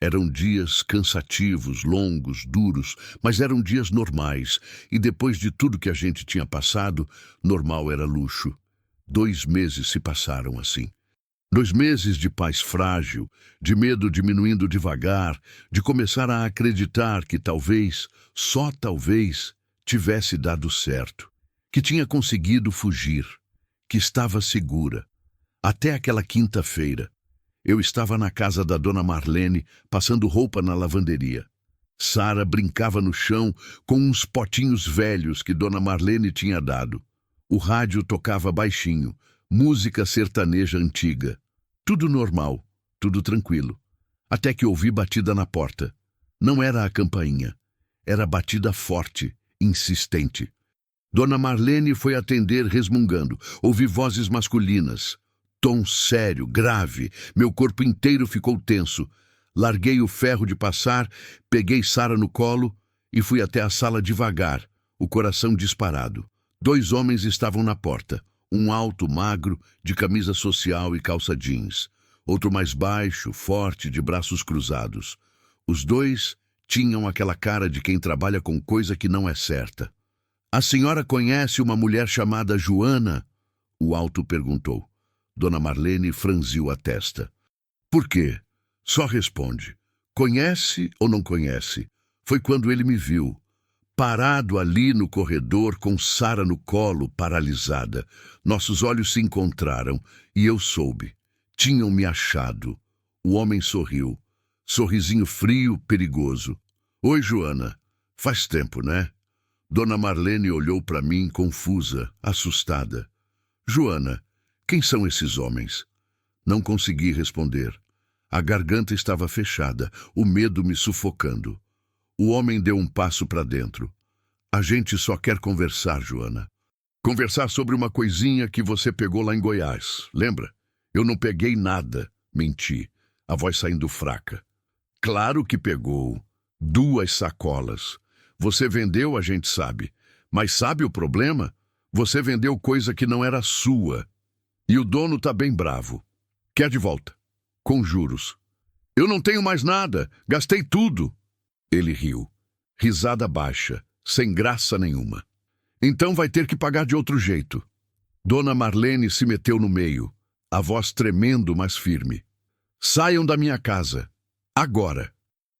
Eram dias cansativos, longos, duros, mas eram dias normais, e depois de tudo que a gente tinha passado, normal era luxo. 2 meses se passaram assim. 2 meses de paz frágil, de medo diminuindo devagar, de começar a acreditar que talvez, só talvez, tivesse dado certo, que tinha conseguido fugir, que estava segura. Até aquela quinta-feira. Eu estava na casa da dona Marlene, passando roupa na lavanderia. Sara brincava no chão com uns potinhos velhos que dona Marlene tinha dado. O rádio tocava baixinho, música sertaneja antiga. Tudo normal, tudo tranquilo. Até que ouvi batida na porta. Não era a campainha. Era batida forte, insistente. Dona Marlene foi atender resmungando. Ouvi vozes masculinas. Tom sério, grave. Meu corpo inteiro ficou tenso. Larguei o ferro de passar, peguei Sara no colo e fui até a sala devagar, o coração disparado. 2 homens estavam na porta. Um alto, magro, de camisa social e calça jeans. Outro mais baixo, forte, de braços cruzados. Os 2 tinham aquela cara de quem trabalha com coisa que não é certa. A senhora conhece uma mulher chamada Joana? O alto perguntou. Dona Marlene franziu a testa. Por quê? Só responde. Conhece ou não conhece? Foi quando ele me viu. Parado ali no corredor, com Sara no colo, paralisada. Nossos olhos se encontraram e eu soube. Tinham me achado. O homem sorriu. Sorrisinho frio, perigoso. Oi, Joana. Faz tempo, né? Dona Marlene olhou para mim, confusa, assustada. Joana, quem são esses homens? Não consegui responder. A garganta estava fechada, o medo me sufocando. O homem deu um passo para dentro. A gente só quer conversar, Joana. Conversar sobre uma coisinha que você pegou lá em Goiás, lembra? Eu não peguei nada, menti, a voz saindo fraca. Claro que pegou. 2 sacolas. Você vendeu, a gente sabe. Mas sabe o problema? Você vendeu coisa que não era sua. E o dono tá bem bravo. Quer de volta. Com juros. Eu não tenho mais nada. Gastei tudo. Ele riu. Risada baixa, sem graça nenhuma. Então vai ter que pagar de outro jeito. Dona Marlene se meteu no meio, a voz tremendo, mas firme. Saiam da minha casa. Agora.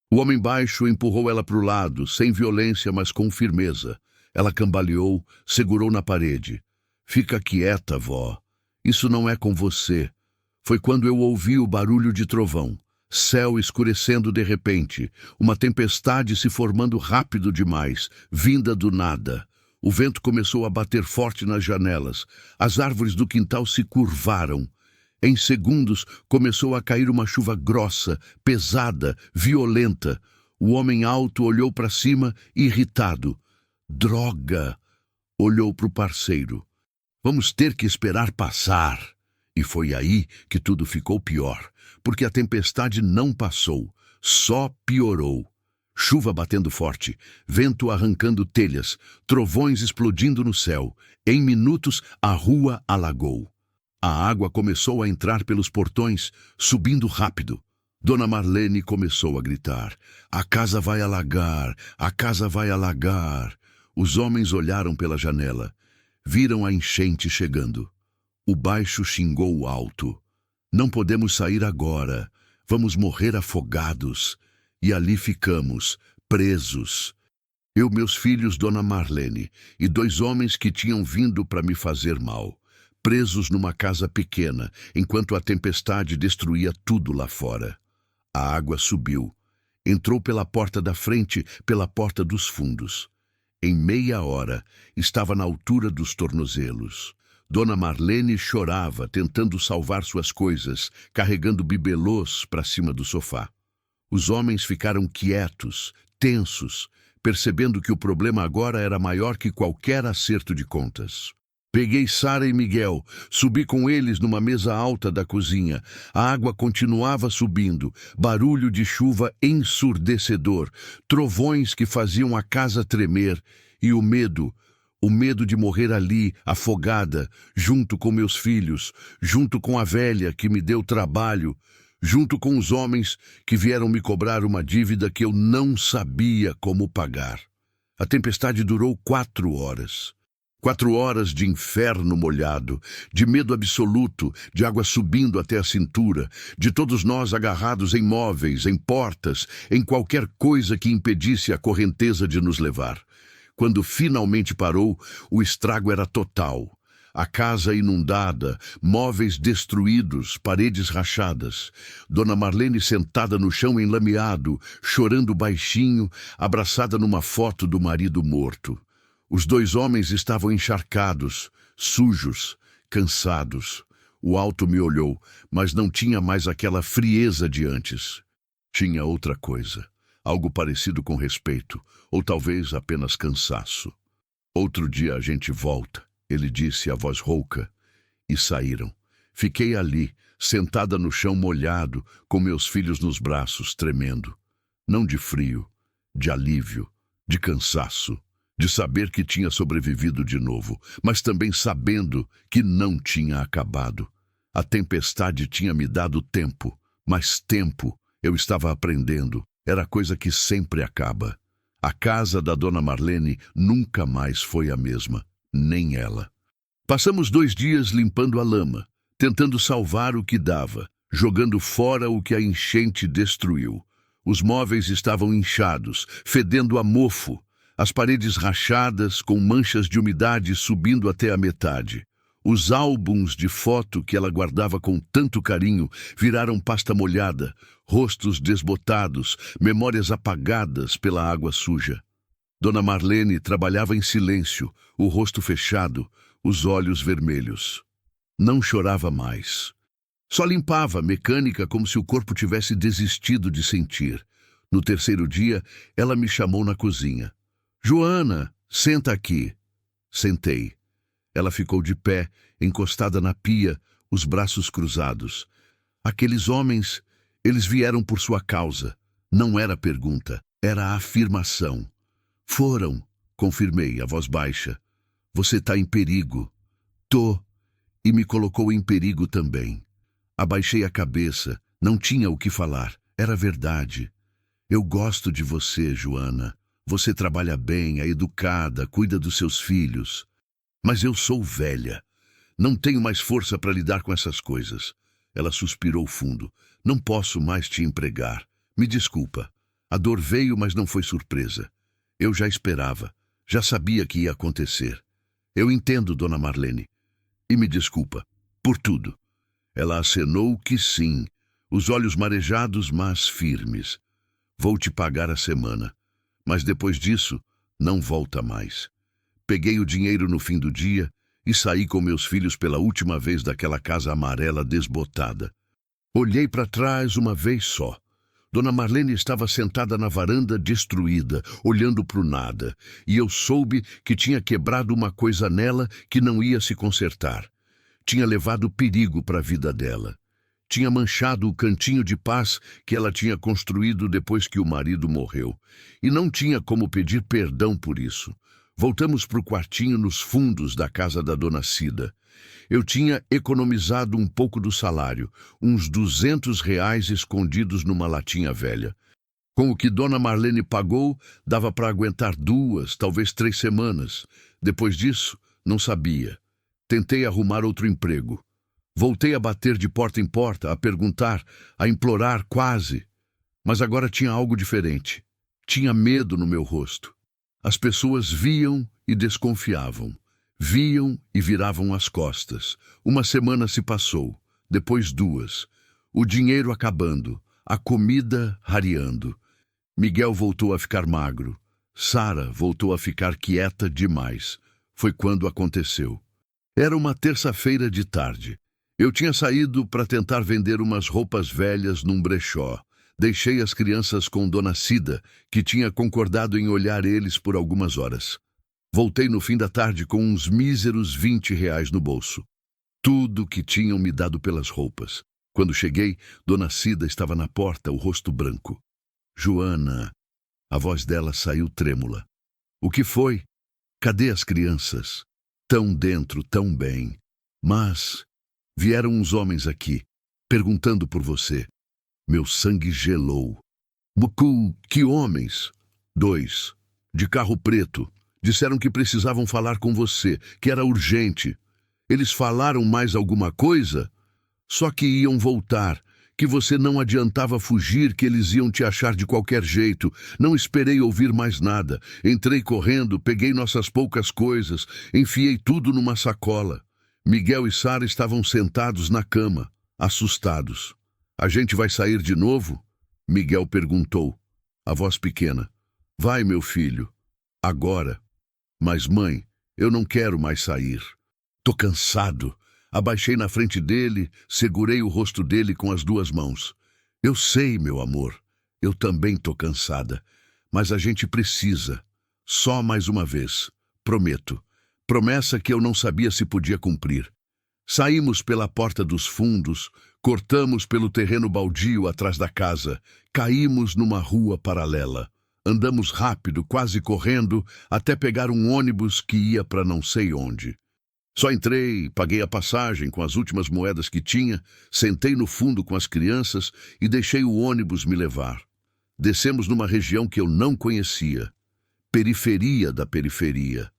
O homem baixo empurrou ela para o lado, sem violência, mas com firmeza. Ela cambaleou, segurou na parede. Fica quieta, vó. Isso não é com você. Foi quando eu ouvi o barulho de trovão. Céu escurecendo de repente, uma tempestade se formando rápido demais, vinda do nada. O vento começou a bater forte nas janelas. As árvores do quintal se curvaram. Em segundos, começou a cair uma chuva grossa, pesada, violenta. O homem alto olhou para cima, irritado. Droga! Olhou para o parceiro. Vamos ter que esperar passar. E foi aí que tudo ficou pior, porque a tempestade não passou, só piorou. Chuva batendo forte, vento arrancando telhas, trovões explodindo no céu. Em minutos, a rua alagou. A água começou a entrar pelos portões, subindo rápido. Dona Marlene começou a gritar. A casa vai alagar, a casa vai alagar. Os homens olharam pela janela. Viram a enchente chegando. O baixo xingou o alto. Não podemos sair agora. Vamos morrer afogados. E ali ficamos, presos. Eu, meus filhos, Dona Marlene, e 2 homens que tinham vindo para me fazer mal. Presos numa casa pequena, enquanto a tempestade destruía tudo lá fora. A água subiu. Entrou pela porta da frente, pela porta dos fundos. Em meia hora, estava na altura dos tornozelos. Dona Marlene chorava, tentando salvar suas coisas, carregando bibelôs para cima do sofá. Os homens ficaram quietos, tensos, percebendo que o problema agora era maior que qualquer acerto de contas. Peguei Sara e Miguel, subi com eles numa mesa alta da cozinha. A água continuava subindo, barulho de chuva ensurdecedor, trovões que faziam a casa tremer, e o medo de morrer ali, afogada, junto com meus filhos, junto com a velha que me deu trabalho, junto com os homens que vieram me cobrar uma dívida que eu não sabia como pagar. A tempestade durou 4 horas. 4 horas de inferno molhado, de medo absoluto, de água subindo até a cintura, de todos nós agarrados em móveis, em portas, em qualquer coisa que impedisse a correnteza de nos levar. Quando finalmente parou, o estrago era total. A casa inundada, móveis destruídos, paredes rachadas. Dona Marlene sentada no chão enlameado, chorando baixinho, abraçada numa foto do marido morto. Os 2 homens estavam encharcados, sujos, cansados. O alto me olhou, mas não tinha mais aquela frieza de antes. Tinha outra coisa, algo parecido com respeito, ou talvez apenas cansaço. Outro dia a gente volta, ele disse a voz rouca, e saíram. Fiquei ali, sentada no chão molhado, com meus filhos nos braços, tremendo. Não de frio, de alívio, de cansaço. De saber que tinha sobrevivido de novo, mas também sabendo que não tinha acabado. A tempestade tinha me dado tempo, mas tempo, eu estava aprendendo, era coisa que sempre acaba. A casa da Dona Marlene nunca mais foi a mesma, nem ela. Passamos 2 dias limpando a lama, tentando salvar o que dava, jogando fora o que a enchente destruiu. Os móveis estavam inchados, fedendo a mofo. As paredes rachadas, com manchas de umidade subindo até a metade. Os álbuns de foto que ela guardava com tanto carinho viraram pasta molhada, rostos desbotados, memórias apagadas pela água suja. Dona Marlene trabalhava em silêncio, o rosto fechado, os olhos vermelhos. Não chorava mais. Só limpava, mecânica, como se o corpo tivesse desistido de sentir. No 3º dia, ela me chamou na cozinha. Joana, senta aqui. Sentei. Ela ficou de pé, encostada na pia, os braços cruzados. Aqueles homens, eles vieram por sua causa. Não era pergunta, era afirmação. Foram, confirmei, a voz baixa. Você está em perigo. Tô. E me colocou em perigo também. Abaixei a cabeça, não tinha o que falar, era verdade. Eu gosto de você, Joana. Você trabalha bem, é educada, cuida dos seus filhos. Mas eu sou velha. Não tenho mais força para lidar com essas coisas. Ela suspirou fundo. Não posso mais te empregar. Me desculpa. A dor veio, mas não foi surpresa. Eu já esperava, já sabia que ia acontecer. Eu entendo, dona Marlene. E me desculpa por tudo. Ela acenou que sim, os olhos marejados, mas firmes. Vou te pagar a semana, mas depois disso, não volta mais. Peguei o dinheiro no fim do dia e saí com meus filhos pela última vez daquela casa amarela desbotada. Olhei para trás uma vez só. Dona Marlene estava sentada na varanda destruída, olhando para o nada, e eu soube que tinha quebrado uma coisa nela que não ia se consertar. Tinha levado perigo para a vida dela. Tinha manchado o cantinho de paz que ela tinha construído depois que o marido morreu. E não tinha como pedir perdão por isso. Voltamos para o quartinho nos fundos da casa da dona Cida. Eu tinha economizado um pouco do salário, uns R$ 200 escondidos numa latinha velha. Com o que dona Marlene pagou, dava para aguentar 2, talvez 3 semanas. Depois disso, não sabia. Tentei arrumar outro emprego. Voltei a bater de porta em porta, a perguntar, a implorar quase. Mas agora tinha algo diferente. Tinha medo no meu rosto. As pessoas viam e desconfiavam. Viam e viravam as costas. Uma semana se passou, depois 2. O dinheiro acabando, a comida rareando. Miguel voltou a ficar magro. Sara voltou a ficar quieta demais. Foi quando aconteceu. Era uma terça-feira de tarde. Eu tinha saído para tentar vender umas roupas velhas num brechó. Deixei as crianças com dona Cida, que tinha concordado em olhar eles por algumas horas. Voltei no fim da tarde com uns míseros R$ 20 no bolso. Tudo que tinham me dado pelas roupas. Quando cheguei, dona Cida estava na porta, o rosto branco. Joana, a voz dela saiu trêmula. O que foi? Cadê as crianças? Tão dentro, tão bem. Mas vieram uns homens aqui, perguntando por você. Meu sangue gelou. Bucu, que homens? 2, de carro preto. Disseram que precisavam falar com você, que era urgente. Eles falaram mais alguma coisa? Só que iam voltar, que você não adiantava fugir, que eles iam te achar de qualquer jeito. Não esperei ouvir mais nada. Entrei correndo, peguei nossas poucas coisas, enfiei tudo numa sacola. Miguel e Sara estavam sentados na cama, assustados. A gente vai sair de novo? Miguel perguntou, a voz pequena. Vai, meu filho. Agora. Mas, mãe, eu não quero mais sair. Tô cansado. Abaixei na frente dele, segurei o rosto dele com as 2 mãos. Eu sei, meu amor. Eu também tô cansada. Mas a gente precisa. Só mais uma vez. Prometo. Promessa que eu não sabia se podia cumprir. Saímos pela porta dos fundos, cortamos pelo terreno baldio atrás da casa, caímos numa rua paralela. Andamos rápido, quase correndo, até pegar um ônibus que ia para não sei onde. Só entrei, paguei a passagem com as últimas moedas que tinha, sentei no fundo com as crianças e deixei o ônibus me levar. Descemos numa região que eu não conhecia. Periferia da periferia.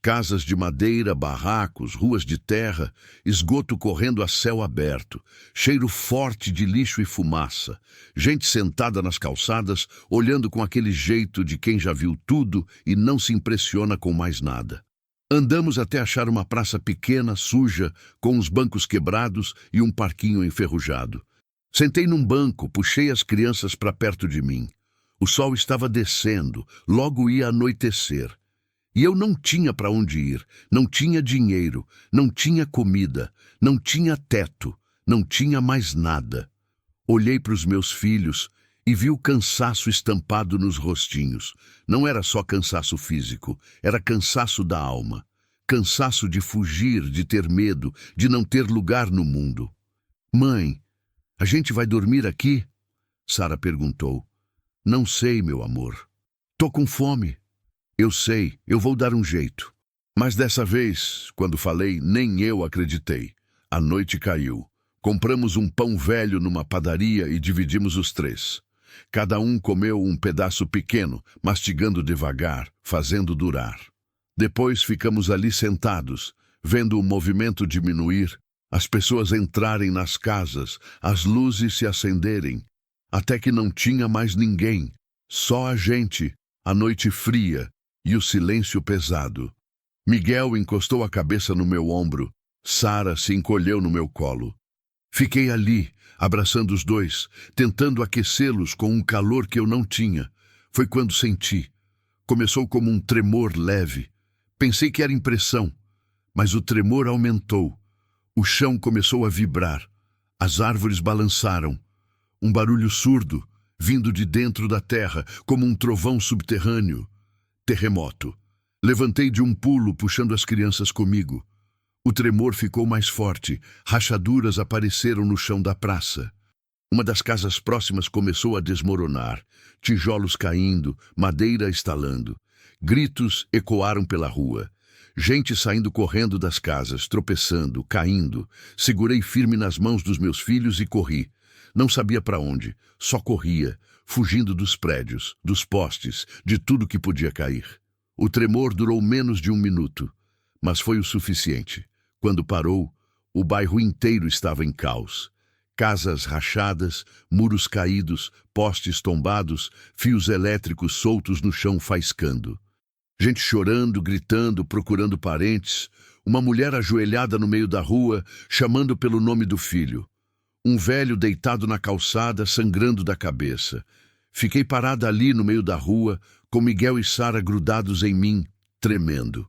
Casas de madeira, barracos, ruas de terra, esgoto correndo a céu aberto, cheiro forte de lixo e fumaça, gente sentada nas calçadas, olhando com aquele jeito de quem já viu tudo e não se impressiona com mais nada. Andamos até achar uma praça pequena, suja, com uns bancos quebrados e um parquinho enferrujado. Sentei num banco, puxei as crianças para perto de mim. O sol estava descendo, logo ia anoitecer. E eu não tinha para onde ir, não tinha dinheiro, não tinha comida, não tinha teto, não tinha mais nada. Olhei para os meus filhos e vi o cansaço estampado nos rostinhos. Não era só cansaço físico, era cansaço da alma. Cansaço de fugir, de ter medo, de não ter lugar no mundo. Mãe, a gente vai dormir aqui? Sara perguntou. Não sei, meu amor. Tô com fome. Eu sei, eu vou dar um jeito. Mas dessa vez, quando falei, nem eu acreditei. A noite caiu. Compramos um pão velho numa padaria e dividimos os 3. Cada um comeu um pedaço pequeno, mastigando devagar, fazendo durar. Depois ficamos ali sentados, vendo o movimento diminuir, as pessoas entrarem nas casas, as luzes se acenderem, até que não tinha mais ninguém, Só a gente, a noite fria e o silêncio pesado. Miguel encostou a cabeça no meu ombro. Sara se encolheu no meu colo. Fiquei ali, abraçando os dois, tentando aquecê-los com um calor que eu não tinha. Foi quando senti. Começou como um tremor leve. Pensei que era impressão, mas o tremor aumentou. O chão começou a vibrar. As árvores balançaram. Um barulho surdo, vindo de dentro da terra, como um trovão subterrâneo. Terremoto. Levantei de um pulo, puxando as crianças comigo. O tremor ficou mais forte. Rachaduras apareceram no chão da praça. Uma das casas próximas começou a desmoronar. Tijolos caindo, madeira estalando. Gritos ecoaram pela rua. Gente saindo correndo das casas, tropeçando, caindo. Segurei firme nas mãos dos meus filhos e corri. Não sabia para onde, só corria, fugindo dos prédios, dos postes, de tudo que podia cair. O tremor durou menos de 1 minuto, mas foi o suficiente. Quando parou, o bairro inteiro estava em caos. Casas rachadas, muros caídos, postes tombados, fios elétricos soltos no chão faiscando. Gente chorando, gritando, procurando parentes. Uma mulher ajoelhada no meio da rua, chamando pelo nome do filho. Um velho deitado na calçada, sangrando da cabeça. Fiquei parada ali no meio da rua, com Miguel e Sara grudados em mim, tremendo.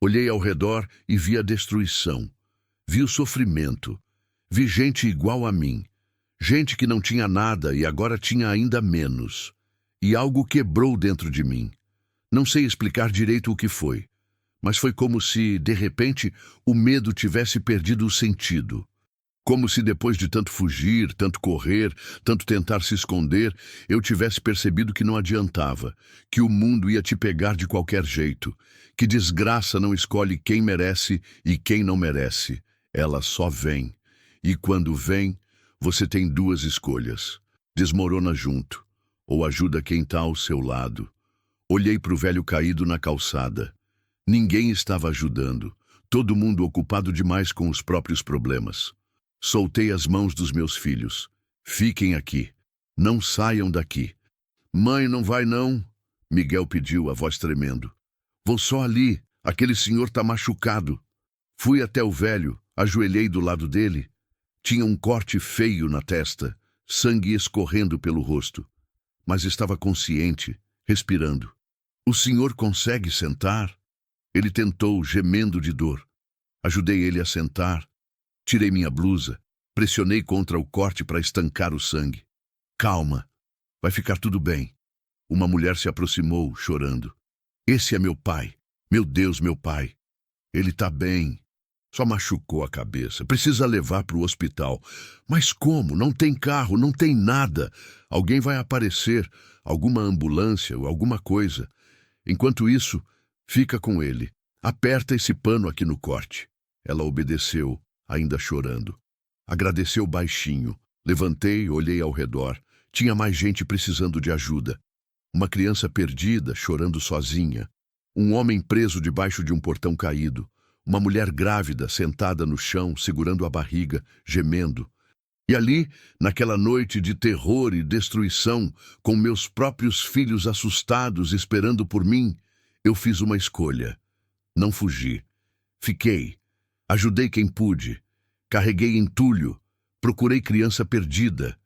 Olhei ao redor e vi a destruição. Vi o sofrimento. Vi gente igual a mim. Gente que não tinha nada e agora tinha ainda menos. E algo quebrou dentro de mim. Não sei explicar direito o que foi, mas foi como se, de repente, o medo tivesse perdido o sentido. Como se depois de tanto fugir, tanto correr, tanto tentar se esconder, eu tivesse percebido que não adiantava, que o mundo ia te pegar de qualquer jeito, que desgraça não escolhe quem merece e quem não merece. Ela só vem. E quando vem, você tem 2 escolhas. Desmorona junto, ou ajuda quem está ao seu lado. Olhei para o velho caído na calçada. Ninguém estava ajudando, todo mundo ocupado demais com os próprios problemas. Soltei as mãos dos meus filhos. Fiquem aqui. Não saiam daqui. Mãe, não vai não? Miguel pediu, a voz tremendo. Vou só ali. Aquele senhor está machucado. Fui até o velho, ajoelhei do lado dele. Tinha um corte feio na testa, sangue escorrendo pelo rosto. Mas estava consciente, respirando. O senhor consegue sentar? Ele tentou, gemendo de dor. Ajudei ele a sentar. Tirei minha blusa, pressionei contra o corte para estancar o sangue. Calma, vai ficar tudo bem. Uma mulher se aproximou, chorando. Esse é meu pai. Meu Deus, meu pai. Ele está bem. Só machucou a cabeça. Precisa levar para o hospital. Mas como? Não tem carro, não tem nada. Alguém vai aparecer, alguma ambulância ou alguma coisa. Enquanto isso, fica com ele. Aperta esse pano aqui no corte. Ela obedeceu, ainda chorando. Agradeceu baixinho. Levantei, olhei ao redor. Tinha mais gente precisando de ajuda. Uma criança perdida, chorando sozinha. Um homem preso debaixo de um portão caído. Uma mulher grávida, sentada no chão, segurando a barriga, gemendo. E ali, naquela noite de terror e destruição, com meus próprios filhos assustados esperando por mim, eu fiz uma escolha. Não fugi. Fiquei. Ajudei quem pude. Carreguei entulho. Procurei criança perdida.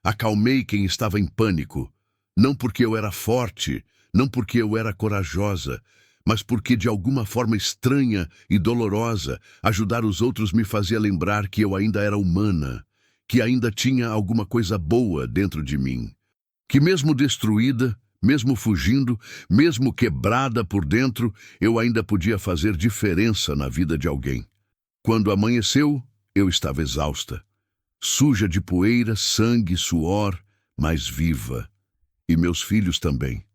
Acalmei quem estava em pânico. Não porque eu era forte, não porque eu era corajosa, mas porque de alguma forma estranha e dolorosa, ajudar os outros me fazia lembrar que eu ainda era humana, que ainda tinha alguma coisa boa dentro de mim. Que mesmo destruída, mesmo fugindo, mesmo quebrada por dentro, eu ainda podia fazer diferença na vida de alguém. Quando amanheceu, eu estava exausta. Suja de poeira, sangue, suor, mas viva. E meus filhos também.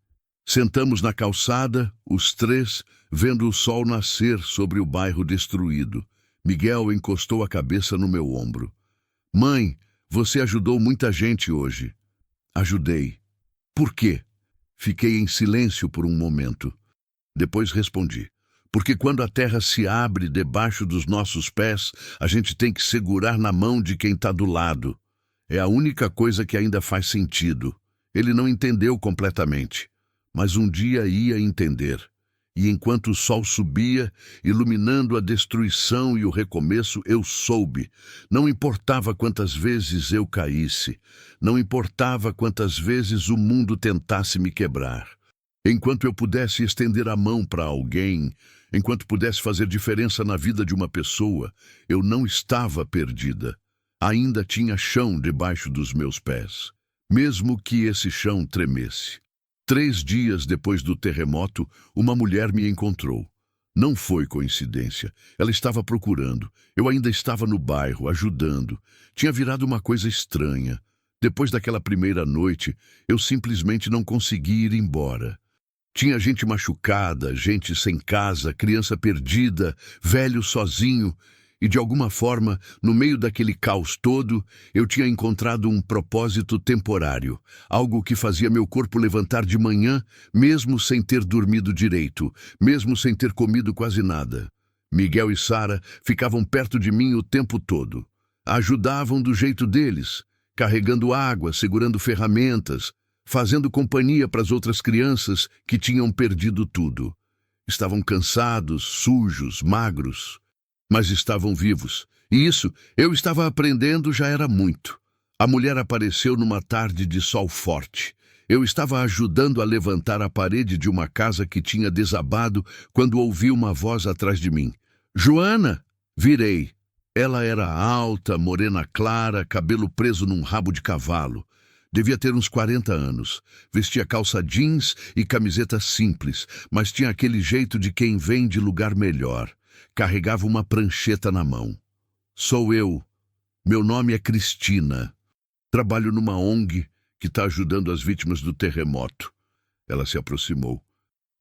Sentamos na calçada, os 3, vendo o sol nascer sobre o bairro destruído. Miguel encostou a cabeça no meu ombro. Mãe, você ajudou muita gente hoje. Ajudei. Por quê? Fiquei em silêncio por um momento. Depois respondi. Porque quando a terra se abre debaixo dos nossos pés, a gente tem que segurar na mão de quem está do lado. É a única coisa que ainda faz sentido. Ele não entendeu completamente, mas um dia ia entender. E enquanto o sol subia, iluminando a destruição e o recomeço, eu soube. Não importava quantas vezes eu caísse, não importava quantas vezes o mundo tentasse me quebrar. Enquanto eu pudesse estender a mão para alguém, enquanto pudesse fazer diferença na vida de uma pessoa, eu não estava perdida. Ainda tinha chão debaixo dos meus pés, mesmo que esse chão tremesse. 3 dias depois do terremoto, uma mulher me encontrou. Não foi coincidência. Ela estava procurando. Eu ainda estava no bairro, ajudando. Tinha virado uma coisa estranha. Depois daquela primeira noite, eu simplesmente não consegui ir embora. Tinha gente machucada, gente sem casa, criança perdida, velho sozinho. E de alguma forma, no meio daquele caos todo, eu tinha encontrado um propósito temporário, algo que fazia meu corpo levantar de manhã, mesmo sem ter dormido direito, mesmo sem ter comido quase nada. Miguel e Sara ficavam perto de mim o tempo todo. Ajudavam do jeito deles, carregando água, segurando ferramentas, fazendo companhia para as outras crianças que tinham perdido tudo. Estavam cansados, sujos, magros, mas estavam vivos. E isso, eu estava aprendendo, já era muito. A mulher apareceu numa tarde de sol forte. Eu estava ajudando a levantar a parede de uma casa que tinha desabado quando ouvi uma voz atrás de mim. Joana! Virei. Ela era alta, morena clara, cabelo preso num rabo de cavalo. Devia ter uns 40 anos. Vestia calça jeans e camiseta simples, mas tinha aquele jeito de quem vem de lugar melhor. Carregava uma prancheta na mão. Sou eu. Meu nome é Cristina. Trabalho numa ONG que está ajudando as vítimas do terremoto. Ela se aproximou.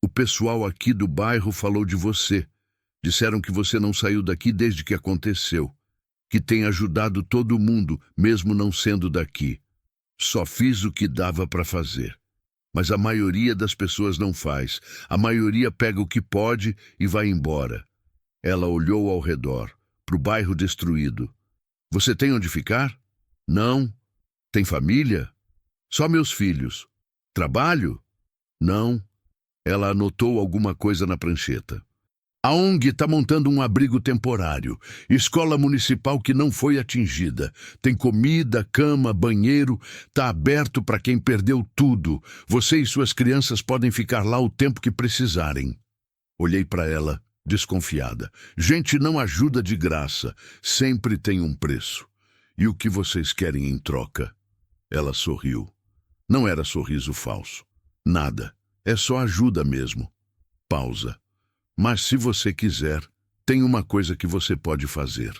O pessoal aqui do bairro falou de você. Disseram que você não saiu daqui desde que aconteceu. Que tem ajudado todo mundo, mesmo não sendo daqui. Só fiz o que dava para fazer. Mas a maioria das pessoas não faz. A maioria pega o que pode e vai embora. Ela olhou ao redor, para o bairro destruído. Você tem onde ficar? Não. Tem família? Só meus filhos. Trabalho? Não. Ela anotou alguma coisa na prancheta. A ONG está montando um abrigo temporário. Escola municipal que não foi atingida. Tem comida, cama, banheiro. Está aberto para quem perdeu tudo. Você e suas crianças podem ficar lá o tempo que precisarem. Olhei para ela, desconfiada. Gente não ajuda de graça. Sempre tem um preço. E o que vocês querem em troca? Ela sorriu. Não era sorriso falso. Nada. É só ajuda mesmo. Pausa. Mas se você quiser, tem uma coisa que você pode fazer.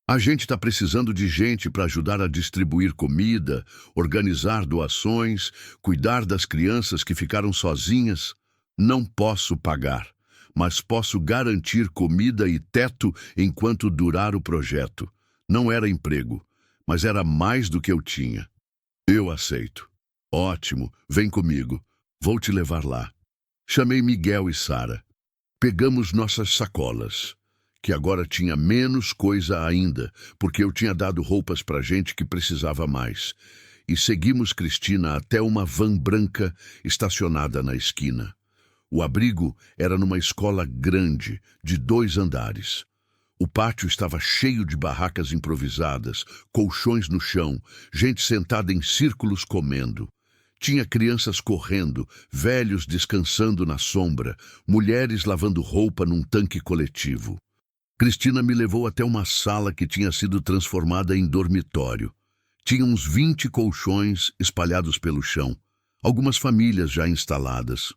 A gente está precisando de gente para ajudar a distribuir comida, organizar doações, cuidar das crianças que ficaram sozinhas. Não posso pagar, mas posso garantir comida e teto enquanto durar o projeto. Não era emprego, mas era mais do que eu tinha. Eu aceito. Ótimo, vem comigo. Vou te levar lá. Chamei Miguel e Sara. Pegamos nossas sacolas, que agora tinha menos coisa ainda, porque eu tinha dado roupas para gente que precisava mais, e seguimos Cristina até uma van branca estacionada na esquina. O abrigo era numa escola grande, de 2 andares. O pátio estava cheio de barracas improvisadas, colchões no chão, gente sentada em círculos comendo. Tinha crianças correndo, velhos descansando na sombra, mulheres lavando roupa num tanque coletivo. Cristina me levou até uma sala que tinha sido transformada em dormitório. Tinha uns 20 colchões espalhados pelo chão, algumas famílias já instaladas.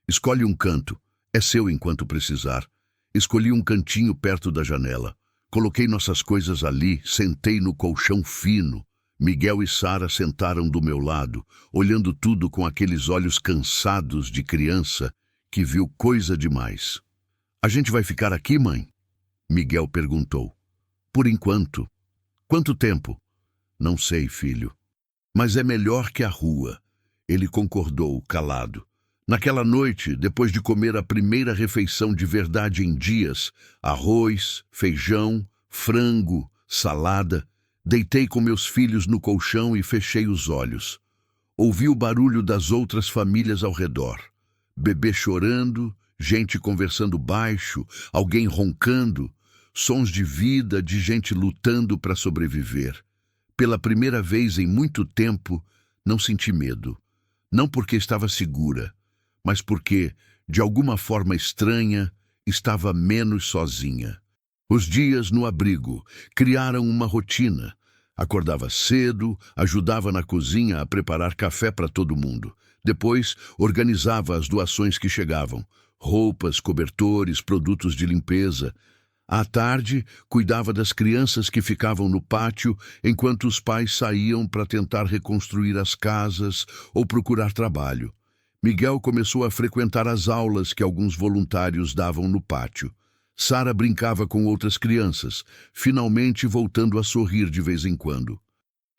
Escolhe um canto, é seu enquanto precisar. Escolhi um cantinho perto da janela. Coloquei nossas coisas ali, sentei no colchão fino. Miguel e Sara sentaram do meu lado, olhando tudo com aqueles olhos cansados de criança que viu coisa demais. A gente vai ficar aqui, mãe? Miguel perguntou. Por enquanto. Quanto tempo? Não sei, filho. Mas é melhor que a rua. Ele concordou, calado. Naquela noite, depois de comer a primeira refeição de verdade em dias, arroz, feijão, frango, salada, deitei com meus filhos no colchão e fechei os olhos. Ouvi o barulho das outras famílias ao redor. Bebê chorando, gente conversando baixo, alguém roncando, sons de vida, de gente lutando para sobreviver. Pela primeira vez em muito tempo, não senti medo. Não porque estava segura, mas porque, de alguma forma estranha, estava menos sozinha. Os dias no abrigo criaram uma rotina. Acordava cedo, ajudava na cozinha a preparar café para todo mundo. Depois, organizava as doações que chegavam: roupas, cobertores, produtos de limpeza. À tarde, cuidava das crianças que ficavam no pátio enquanto os pais saíam para tentar reconstruir as casas ou procurar trabalho. Miguel começou a frequentar as aulas que alguns voluntários davam no pátio. Sara brincava com outras crianças, finalmente voltando a sorrir de vez em quando.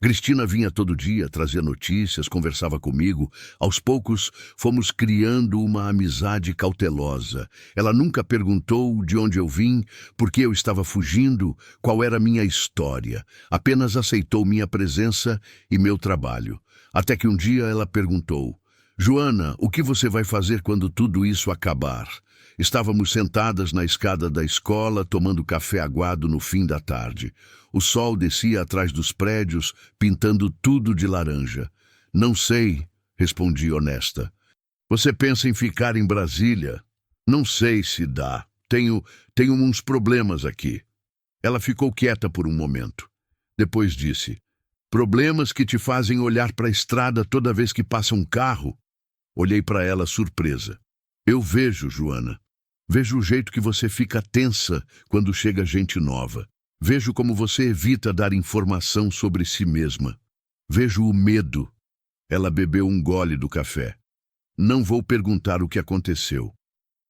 Cristina vinha todo dia, trazia notícias, conversava comigo. Aos poucos, fomos criando uma amizade cautelosa. Ela nunca perguntou de onde eu vim, por que eu estava fugindo, qual era a minha história. Apenas aceitou minha presença e meu trabalho. Até que um dia ela perguntou: Joana, o que você vai fazer quando tudo isso acabar? Estávamos sentadas na escada da escola, tomando café aguado no fim da tarde. O sol descia atrás dos prédios, pintando tudo de laranja. Não sei, respondi honesta. Você pensa em ficar em Brasília? Não sei se dá. Tenho uns problemas aqui. Ela ficou quieta por um momento. Depois disse: problemas que te fazem olhar para a estrada toda vez que passa um carro? Olhei para ela surpresa. Eu vejo, Joana. Vejo o jeito que você fica tensa quando chega gente nova. Vejo como você evita dar informação sobre si mesma. Vejo o medo. Ela bebeu um gole do café. Não vou perguntar o que aconteceu,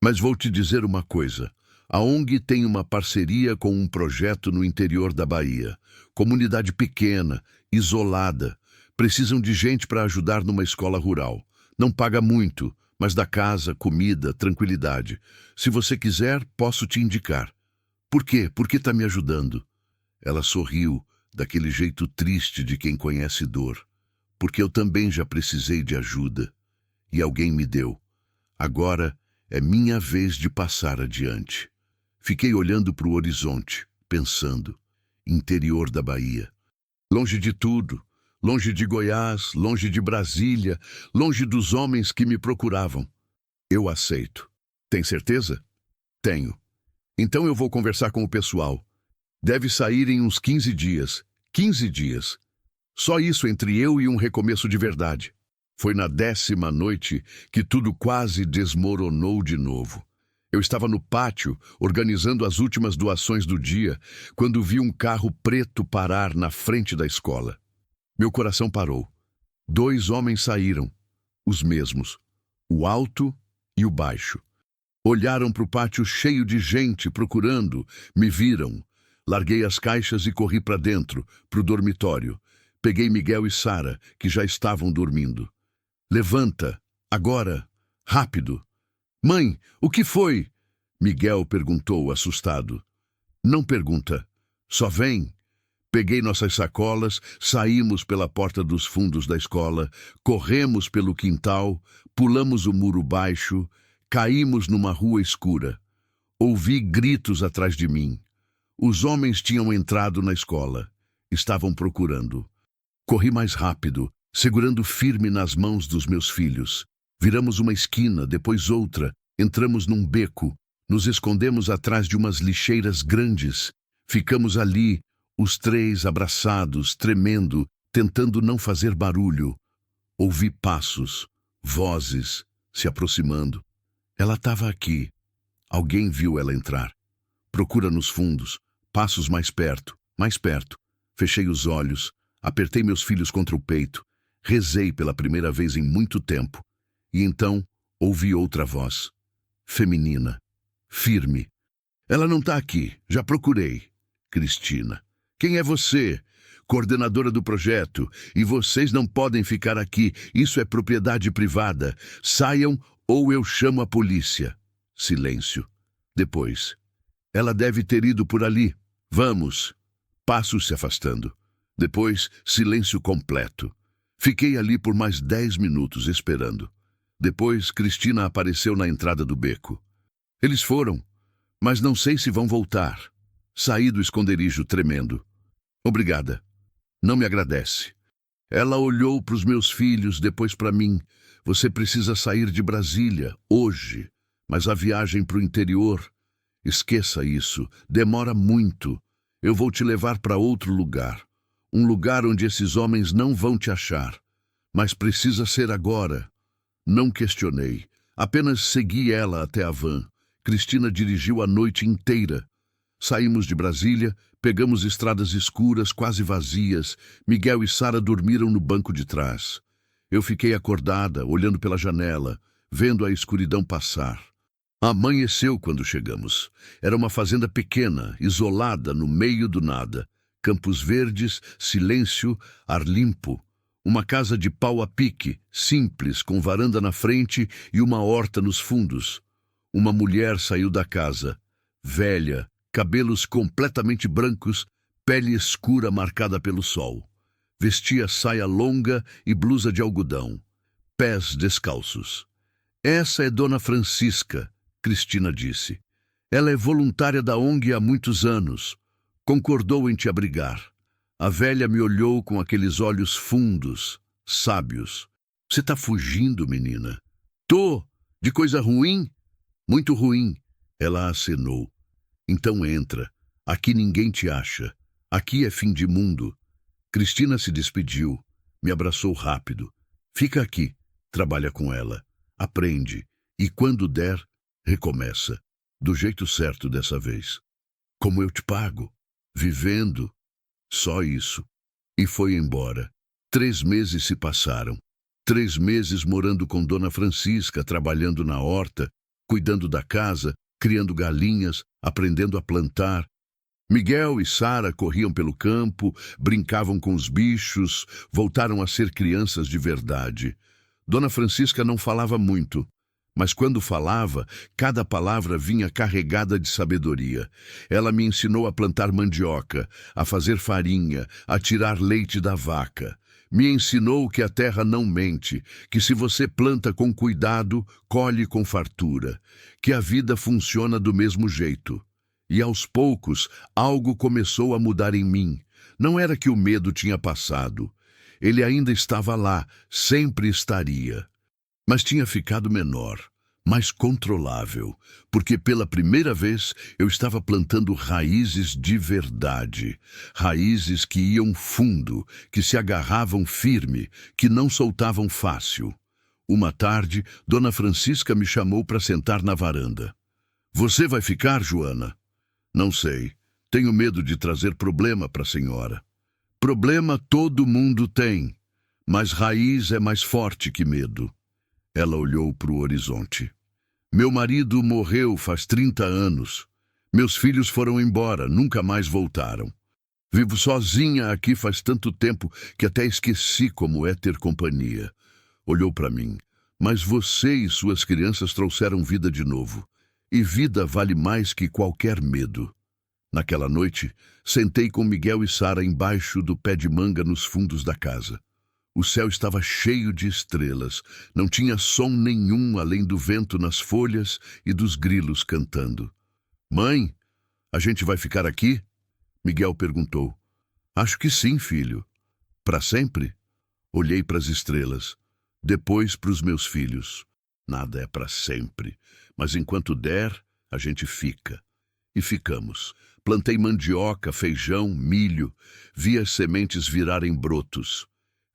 mas vou te dizer uma coisa. A ONG tem uma parceria com um projeto no interior da Bahia. Comunidade pequena, isolada. Precisam de gente para ajudar numa escola rural. Não paga muito, mas dá casa, comida, tranquilidade. Se você quiser, posso te indicar. Por quê? Por que está me ajudando? Ela sorriu, daquele jeito triste de quem conhece dor. Porque eu também já precisei de ajuda. E alguém me deu. Agora é minha vez de passar adiante. Fiquei olhando para o horizonte, pensando. Interior da Bahia. Longe de tudo. Longe de Goiás, longe de Brasília, longe dos homens que me procuravam. Eu aceito. Tem certeza? Tenho. Então eu vou conversar com o pessoal. Deve sair em uns 15 dias. 15 dias. Só isso entre eu e um recomeço de verdade. Foi na 10ª noite que tudo quase desmoronou de novo. Eu estava no pátio, organizando as últimas doações do dia, quando vi um carro preto parar na frente da escola. Meu coração parou. 2 homens saíram, os mesmos, o alto e o baixo. Olharam para o pátio cheio de gente procurando, me viram. Larguei as caixas e corri para dentro, para o dormitório. Peguei Miguel e Sara, que já estavam dormindo. Levanta, agora, rápido. Mãe, o que foi? Miguel perguntou, assustado. Não pergunta, só vem. Peguei nossas sacolas, saímos pela porta dos fundos da escola, corremos pelo quintal, pulamos o muro baixo, caímos numa rua escura. Ouvi gritos atrás de mim. Os homens tinham entrado na escola. Estavam procurando. Corri mais rápido, segurando firme nas mãos dos meus filhos. Viramos uma esquina, depois outra, entramos num beco, nos escondemos atrás de umas lixeiras grandes. Ficamos ali, os 3 abraçados, tremendo, tentando não fazer barulho. Ouvi passos, vozes, se aproximando. Ela estava aqui. Alguém viu ela entrar. Procura nos fundos, passos mais perto, mais perto. Fechei os olhos, apertei meus filhos contra o peito, rezei pela primeira vez em muito tempo. E então ouvi outra voz, feminina, firme. Ela não está aqui, já procurei. Cristina. Quem é você? Coordenadora do projeto. E vocês não podem ficar aqui. Isso é propriedade privada. Saiam ou eu chamo a polícia. Silêncio. Depois. Ela deve ter ido por ali. Vamos. Passos se afastando. Depois, silêncio completo. Fiquei ali por mais 10 minutos esperando. Depois, Cristina apareceu na entrada do beco. Eles foram, mas não sei se vão voltar. Saí do esconderijo tremendo. Obrigada. Não me agradece. Ela olhou para os meus filhos, depois para mim. Você precisa sair de Brasília, hoje. Mas a viagem para o interior... Esqueça isso. Demora muito. Eu vou te levar para outro lugar. Um lugar onde esses homens não vão te achar. Mas precisa ser agora. Não questionei. Apenas segui ela até a van. Cristina dirigiu a noite inteira. Saímos de Brasília, pegamos estradas escuras, quase vazias. Miguel e Sara dormiram no banco de trás. Eu fiquei acordada, olhando pela janela, vendo a escuridão passar. Amanheceu quando chegamos. Era uma fazenda pequena, isolada, no meio do nada. Campos verdes, silêncio, ar limpo. Uma casa de pau a pique, simples, com varanda na frente e uma horta nos fundos. Uma mulher saiu da casa, velha, cabelos completamente brancos, pele escura marcada pelo sol. Vestia saia longa e blusa de algodão, pés descalços. Essa é Dona Francisca, Cristina disse. Ela é voluntária da ONG há muitos anos. Concordou em te abrigar. A velha me olhou com aqueles olhos fundos, sábios. Você tá fugindo, menina? Tô. De coisa ruim? Muito ruim. Ela acenou. Então entra. Aqui ninguém te acha. Aqui é fim de mundo. Cristina se despediu. Me abraçou rápido. Fica aqui. Trabalha com ela. Aprende. E quando der, recomeça. Do jeito certo dessa vez. Como eu te pago? Vivendo. Só isso. E foi embora. 3 meses se passaram. 3 meses morando com Dona Francisca, trabalhando na horta, cuidando da casa, criando galinhas, aprendendo a plantar. Miguel e Sara corriam pelo campo, brincavam com os bichos, voltaram a ser crianças de verdade. Dona Francisca não falava muito, mas quando falava, cada palavra vinha carregada de sabedoria. Ela me ensinou a plantar mandioca, a fazer farinha, a tirar leite da vaca. Me ensinou que a terra não mente, que se você planta com cuidado, colhe com fartura, que a vida funciona do mesmo jeito. E aos poucos, algo começou a mudar em mim. Não era que o medo tinha passado. Ele ainda estava lá, sempre estaria. Mas tinha ficado menor, mais controlável, porque pela primeira vez eu estava plantando raízes de verdade. Raízes que iam fundo, que se agarravam firme, que não soltavam fácil. Uma tarde, Dona Francisca me chamou para sentar na varanda. Você vai ficar, Joana? Não sei. Tenho medo de trazer problema para a senhora. Problema todo mundo tem, mas raiz é mais forte que medo. Ela olhou para o horizonte. Meu marido morreu faz 30 anos. Meus filhos foram embora, nunca mais voltaram. Vivo sozinha aqui faz tanto tempo que até esqueci como é ter companhia. Olhou para mim. Mas você e suas crianças trouxeram vida de novo. E vida vale mais que qualquer medo. Naquela noite, sentei com Miguel e Sara embaixo do pé de manga nos fundos da casa. O céu estava cheio de estrelas. Não tinha som nenhum além do vento nas folhas e dos grilos cantando. Mãe, a gente vai ficar aqui? Miguel perguntou. Acho que sim, filho. Para sempre? Olhei para as estrelas. Depois para os meus filhos. Nada é para sempre. Mas enquanto der, a gente fica. E ficamos. Plantei mandioca, feijão, milho. Vi as sementes virarem brotos.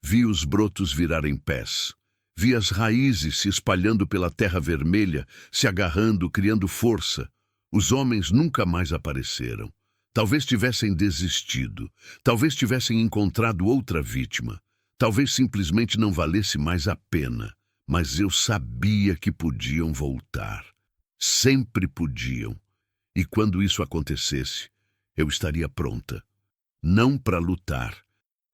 Vi os brotos virarem pés. Vi as raízes se espalhando pela terra vermelha, se agarrando, criando força. Os homens nunca mais apareceram. Talvez tivessem desistido. Talvez tivessem encontrado outra vítima. Talvez simplesmente não valesse mais a pena. Mas eu sabia que podiam voltar. Sempre podiam. E quando isso acontecesse, eu estaria pronta. Não para lutar,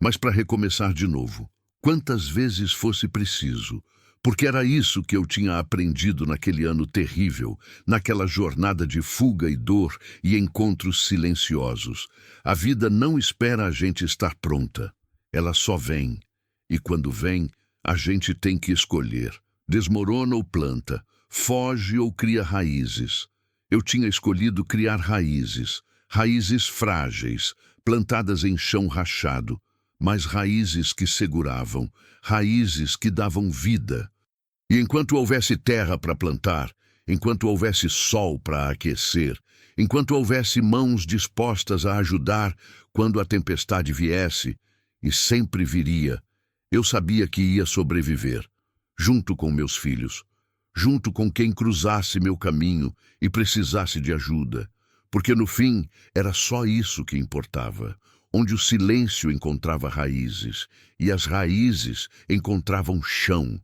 mas para recomeçar de novo, quantas vezes fosse preciso, porque era isso que eu tinha aprendido naquele ano terrível, naquela jornada de fuga e dor e encontros silenciosos. A vida não espera a gente estar pronta, ela só vem. E quando vem, a gente tem que escolher. Desmorona ou planta, foge ou cria raízes. Eu tinha escolhido criar raízes, raízes frágeis, plantadas em chão rachado, mas raízes que seguravam, raízes que davam vida. E enquanto houvesse terra para plantar, enquanto houvesse sol para aquecer, enquanto houvesse mãos dispostas a ajudar quando a tempestade viesse, e sempre viria, eu sabia que ia sobreviver, junto com meus filhos, junto com quem cruzasse meu caminho e precisasse de ajuda, porque no fim era só isso que importava, onde o silêncio encontrava raízes, e as raízes encontravam chão,